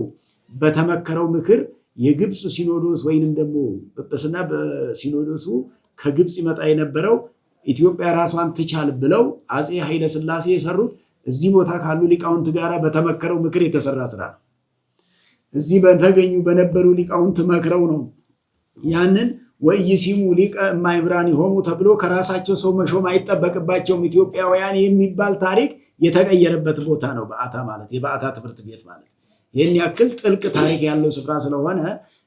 በተመከረው ምክር የግብጽ ሲኖዶስ ወይንም ደግሞ ጵጵስና በሲኖዶሱ ከግብጽ ይመጣ የነበረው ኢትዮጵያ ራሷን ትቻል ብለው አፄ ኃይለ ሥላሴ የሰሩት እዚህ ቦታ ካሉ ሊቃውንት ጋራ በተመከረው ምክር የተሰራ ስራ ነው። እዚህ በተገኙ በነበሩ ሊቃውንት መክረው ነው ያንን ወይሲሙ ሊቀ እማይምራን ይሆሙ ተብሎ ከራሳቸው ሰው መሾም አይጠበቅባቸውም ኢትዮጵያውያን የሚባል ታሪክ የተቀየረበት ቦታ ነው በዓታ ማለት የበዓታ ትምህርት ቤት ማለት። ይህን ያክል ጥልቅ ታሪክ ያለው ስፍራ ስለሆነ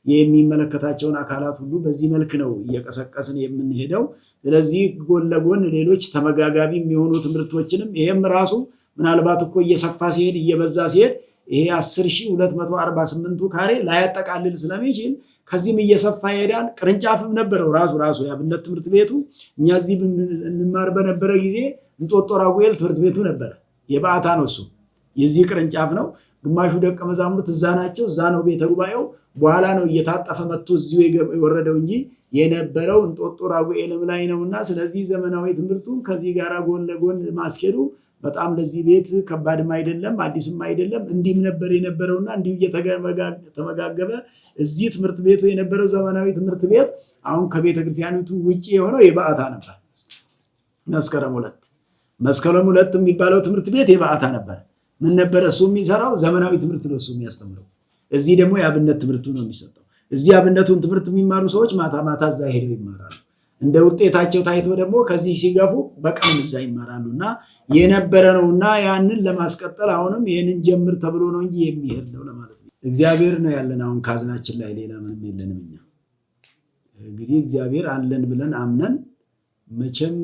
የሚመለከታቸውን አካላት ሁሉ በዚህ መልክ ነው እየቀሰቀስን የምንሄደው። ስለዚህ ጎን ለጎን ሌሎች ተመጋጋቢ የሚሆኑ ትምህርቶችንም ይሄም ራሱ ምናልባት እኮ እየሰፋ ሲሄድ እየበዛ ሲሄድ ይሄ 10248ቱ ካሬ ላያጠቃልል ስለሚችል ከዚህም እየሰፋ ይሄዳል። ቅርንጫፍም ነበረው ራሱ የአብነት ትምህርት ቤቱ እኛ እዚህ እንማር በነበረ ጊዜ እንጦጦ ራጉኤል ትምህርት ቤቱ ነበረ። የበዓታ ነው እሱ የዚህ ቅርንጫፍ ነው። ግማሹ ደቀ መዛሙርት እዛ ናቸው፣ እዛ ነው ቤተ ጉባኤው። በኋላ ነው እየታጠፈ መጥቶ እዚሁ የወረደው እንጂ የነበረው እንጦጦ ራጉኤልም ላይ ነውና ስለዚህ ዘመናዊ ትምህርቱን ከዚህ ጋር ጎን ለጎን ማስኬዱ በጣም ለዚህ ቤት ከባድም አይደለም አዲስም አይደለም። እንዲህም ነበር የነበረውና እንዲሁ እየተመጋገበ እዚህ ትምህርት ቤቱ የነበረው ዘመናዊ ትምህርት ቤት አሁን ከቤተክርስቲያኒቱ ውጪ የሆነው የበዓታ ነበር። መስከረም 2 የሚባለው ትምህርት ቤት የበዓታ ነበር። ምን ነበር እሱ የሚሰራው? ዘመናዊ ትምህርት ነው እሱ የሚያስተምረው። እዚህ ደግሞ የአብነት ትምህርቱ ነው የሚሰጠው። እዚህ አብነቱን ትምህርት የሚማሩ ሰዎች ማታ ማታ እዛ ሄደው ይማራሉ። እንደ ውጤታቸው ታይቶ ደግሞ ከዚህ ሲገፉ በቀን እዛ ይማራሉና የነበረ ነውና ያንን ለማስቀጠል አሁንም ይሄንን ጀምር ተብሎ ነው እንጂ የሚሄድ ነው ለማለት ነው። እግዚአብሔር ነው ያለን አሁን ካዝናችን ላይ ሌላ ምንም የለንም። እኛ እንግዲህ እግዚአብሔር አለን ብለን አምነን መቼም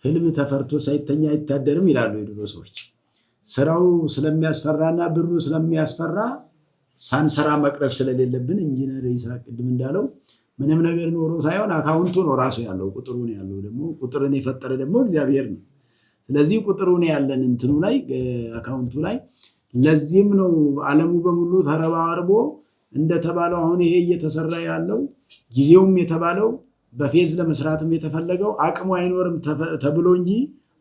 ህልም ተፈርቶ ሳይተኛ አይታደርም ይላሉ የድሮ ሰዎች። ስራው ስለሚያስፈራና ብሩ ስለሚያስፈራ ሳንሰራ መቅረት ስለሌለብን ኢንጂነር ይስሐቅ ቅድም እንዳለው ምንም ነገር ኖሮ ሳይሆን አካውንቱ ነው ራሱ ያለው ቁጥሩ ነው ያለው። ደግሞ ቁጥርን የፈጠረ ደግሞ እግዚአብሔር ነው። ስለዚህ ቁጥሩ ነው ያለን እንትኑ ላይ አካውንቱ ላይ። ለዚህም ነው ዓለሙ በሙሉ ተረባርቦ እንደተባለው አሁን ይሄ እየተሰራ ያለው ጊዜውም የተባለው በፌዝ ለመስራትም የተፈለገው አቅሙ አይኖርም ተብሎ እንጂ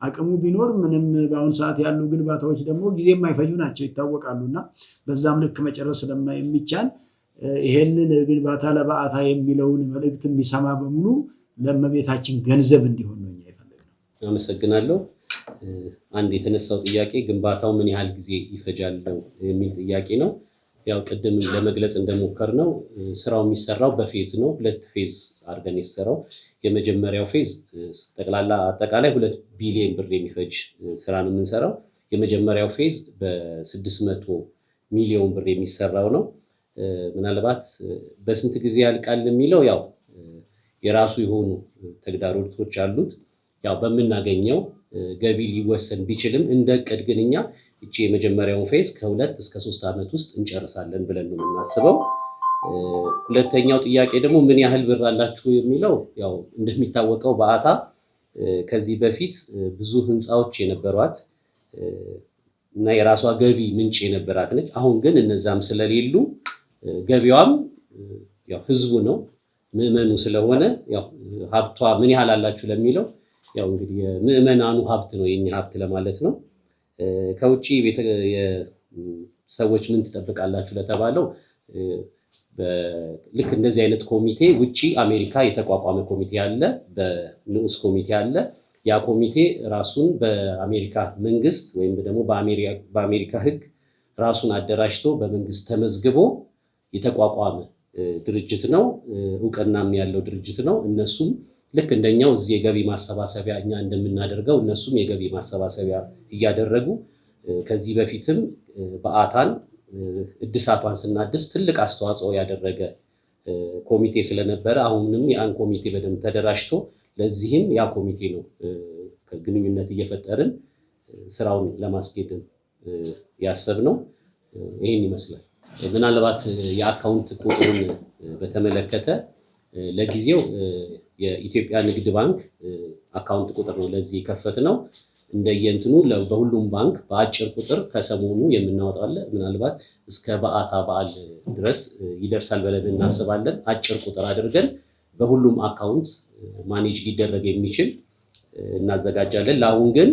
አቅሙ ቢኖር ምንም በአሁን ሰዓት ያሉ ግንባታዎች ደግሞ ጊዜ የማይፈጁ ናቸው ይታወቃሉና በዛም ልክ መጨረስ ስለማይቻል ይሄንን ግንባታ ለበዓታ የሚለውን መልእክት የሚሰማ በሙሉ ለእመቤታችን ገንዘብ እንዲሆን ነው የፈለግነው። አመሰግናለሁ። አንድ የተነሳው ጥያቄ ግንባታው ምን ያህል ጊዜ ይፈጃል የሚል ጥያቄ ነው። ያው ቅድም ለመግለጽ እንደሞከርነው ስራው የሚሰራው በፌዝ ነው። 2 ፌዝ አድርገን የተሰራው የመጀመሪያው ፌዝ አጠቃላይ 2 ቢሊዮን ብር የሚፈጅ ስራ ነው የምንሰራው። የመጀመሪያው ፌዝ በ600 ሚሊዮን ብር የሚሰራው ነው። ምናልባት በስንት ጊዜ ያልቃል የሚለው ያው የራሱ የሆኑ ተግዳሮቶች አሉት። ያው በምናገኘው ገቢ ሊወሰን ቢችልም እንደ እቅድ ግን እኛ እቺ የመጀመሪያውን ፌዝ ከ2 እስከ 3 ዓመት ውስጥ እንጨርሳለን ብለን ነው የምናስበው። ሁለተኛው ጥያቄ ደግሞ ምን ያህል ብር አላችሁ የሚለው ያው እንደሚታወቀው በአታ ከዚህ በፊት ብዙ ህንፃዎች የነበሯት እና የራሷ ገቢ ምንጭ የነበራት ነች። አሁን ግን እነዛም ስለሌሉ ገቢዋም ያው ህዝቡ ነው ምእመኑ ስለሆነ ያው ሀብቷ ምን ያህል አላችሁ ለሚለው ያው እንግዲህ የምእመናኑ ሀብት ነው የኛ ሀብት ለማለት ነው። ከውጪ ሰዎች ምን ትጠብቃላችሁ ለተባለው ልክ እንደዚህ አይነት ኮሚቴ ውጪ አሜሪካ የተቋቋመ ኮሚቴ አለ፣ በንዑስ ኮሚቴ አለ። ያ ኮሚቴ ራሱን በአሜሪካ መንግስት ወይም ደግሞ በአሜሪካ ህግ ራሱን አደራጅቶ በመንግስት ተመዝግቦ የተቋቋመ ድርጅት ነው። እውቅናም ያለው ድርጅት ነው። እነሱም ልክ እንደኛው እዚህ የገቢ ማሰባሰቢያ እኛ እንደምናደርገው እነሱም የገቢ ማሰባሰቢያ እያደረጉ ከዚህ በፊትም በአታን እድሳቷን ስናድስ ትልቅ አስተዋጽኦ ያደረገ ኮሚቴ ስለነበረ አሁንም ያን ኮሚቴ በደንብ ተደራጅቶ ለዚህም ያ ኮሚቴ ነው ግንኙነት እየፈጠርን ስራውን ለማስኬድ ያሰብነው። ይሄን ይመስላል። ምናልባት የአካውንት ቁጥሩን በተመለከተ ለጊዜው የኢትዮጵያ ንግድ ባንክ አካውንት ቁጥር ነው ለዚህ የከፈትነው። እንደየንትኑ በሁሉም ባንክ በአጭር ቁጥር ከሰሞኑ የምናወጣው ምናልባት እስከ በአታ በዓል ድረስ ይደርሳል ብለን እናስባለን። አጭር ቁጥር አድርገን በሁሉም አካውንት ማኔጅ ሊደረግ የሚችል እናዘጋጃለን። ለአሁን ግን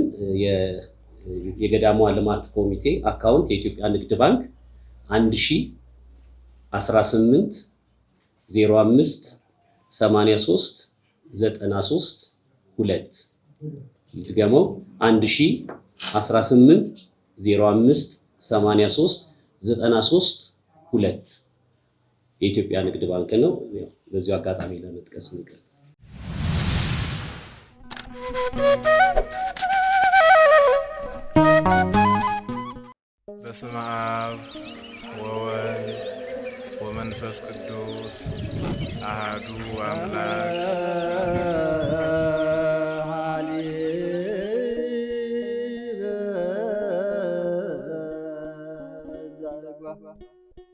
የገዳሟ ልማት ኮሚቴ አካውንት የኢትዮጵያ ንግድ ባንክ 1018 05 83 93 2 ድገመው 1018 05 83 93 2 የኢትዮጵያ ንግድ ባንክ ነው። በዚሁ አጋጣሚ ለመጥቀስ ንገር በስመ አብ ወወልድ ወመንፈስ ቅዱስ አሐዱ አምላክ።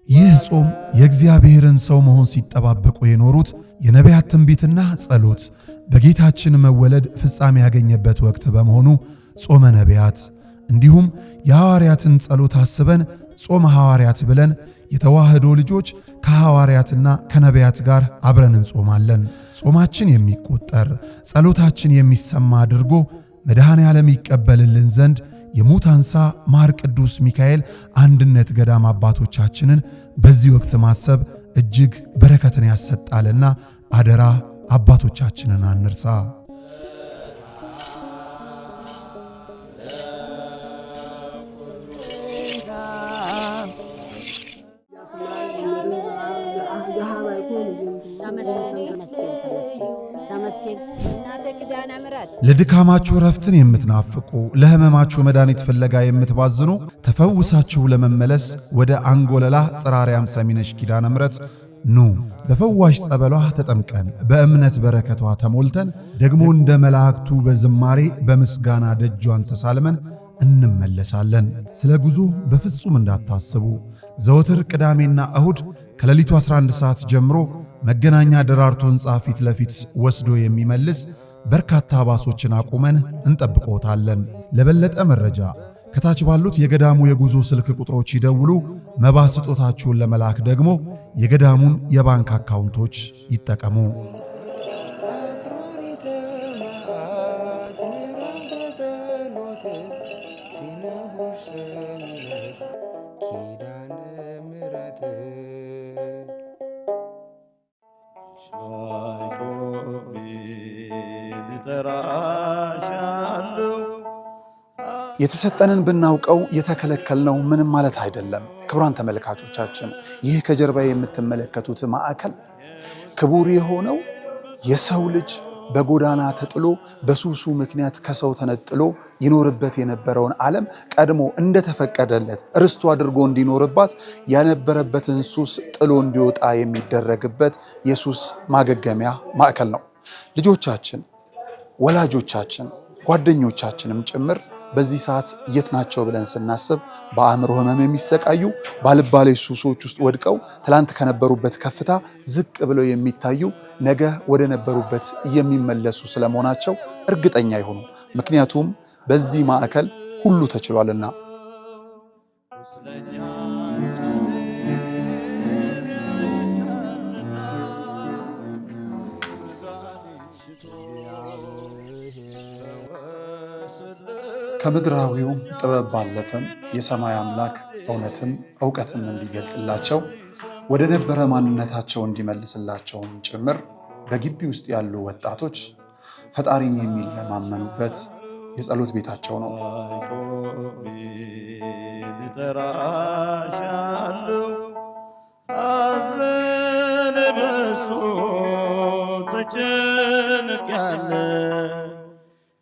ይህ ጾም የእግዚአብሔርን ሰው መሆን ሲጠባበቁ የኖሩት የነቢያት ትንቢትና ጸሎት በጌታችን መወለድ ፍጻሜ ያገኘበት ወቅት በመሆኑ ጾመ ነቢያት እንዲሁም የሐዋርያትን ጸሎት አስበን ጾመ ሐዋርያት ብለን የተዋህዶ ልጆች ከሐዋርያትና ከነቢያት ጋር አብረን እንጾማለን። ጾማችን የሚቆጠር ጸሎታችን የሚሰማ አድርጎ መድኃኔ ዓለም ይቀበልልን ዘንድ የሙታንሳ ማር ቅዱስ ሚካኤል አንድነት ገዳም አባቶቻችንን በዚህ ወቅት ማሰብ እጅግ በረከትን ያሰጣልና አደራ አባቶቻችንን አንርሳ። ለድካማችሁ ረፍትን የምትናፍቁ ለሕመማችሁ መድኃኒት ፍለጋ የምትባዝኑ ተፈውሳችሁ ለመመለስ ወደ አንጎለላ ጽራሪያም ሰሚነሽ ኪዳነ ምሕረት ኑ። በፈዋሽ ጸበሏ ተጠምቀን በእምነት በረከቷ ተሞልተን ደግሞ እንደ መላእክቱ በዝማሬ በምስጋና ደጇን ተሳልመን እንመለሳለን። ስለ ጉዞ በፍጹም እንዳታስቡ። ዘወትር ቅዳሜና እሁድ ከሌሊቱ 11 ሰዓት ጀምሮ መገናኛ ደራርቱ ሕንፃ ፊት ለፊት ወስዶ የሚመልስ በርካታ ባሶችን አቁመን እንጠብቆታለን። ለበለጠ መረጃ ከታች ባሉት የገዳሙ የጉዞ ስልክ ቁጥሮች ይደውሉ። መባ ስጦታችሁን ለመላክ ደግሞ የገዳሙን የባንክ አካውንቶች ይጠቀሙ። የተሰጠንን ብናውቀው የተከለከልነው ምንም ማለት አይደለም። ክቡራን ተመልካቾቻችን ይህ ከጀርባ የምትመለከቱት ማዕከል ክቡር የሆነው የሰው ልጅ በጎዳና ተጥሎ በሱሱ ምክንያት ከሰው ተነጥሎ ይኖርበት የነበረውን ዓለም ቀድሞ እንደተፈቀደለት ርስቱ አድርጎ እንዲኖርባት ያነበረበትን ሱስ ጥሎ እንዲወጣ የሚደረግበት የሱስ ማገገሚያ ማዕከል ነው። ልጆቻችን፣ ወላጆቻችን ጓደኞቻችንም ጭምር በዚህ ሰዓት የት ናቸው ብለን ስናስብ በአእምሮ ህመም የሚሰቃዩ ባልባሌ ሱሶች ውስጥ ወድቀው ትላንት ከነበሩበት ከፍታ ዝቅ ብለው የሚታዩ ነገ ወደ ነበሩበት የሚመለሱ ስለመሆናቸው እርግጠኛ ይሁኑ። ምክንያቱም በዚህ ማዕከል ሁሉ ተችሏልና። ከምድራዊው ጥበብ ባለፈም የሰማይ አምላክ እውነትን ዕውቀትን እንዲገልጥላቸው ወደ ነበረ ማንነታቸው እንዲመልስላቸውም ጭምር በግቢ ውስጥ ያሉ ወጣቶች ፈጣሪን የሚለማመኑበት የጸሎት ቤታቸው ነው።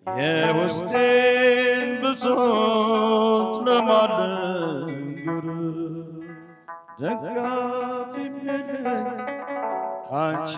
የውስጤን ብሶት ለማልነግር ደጋፊ የለኝ ካንቺ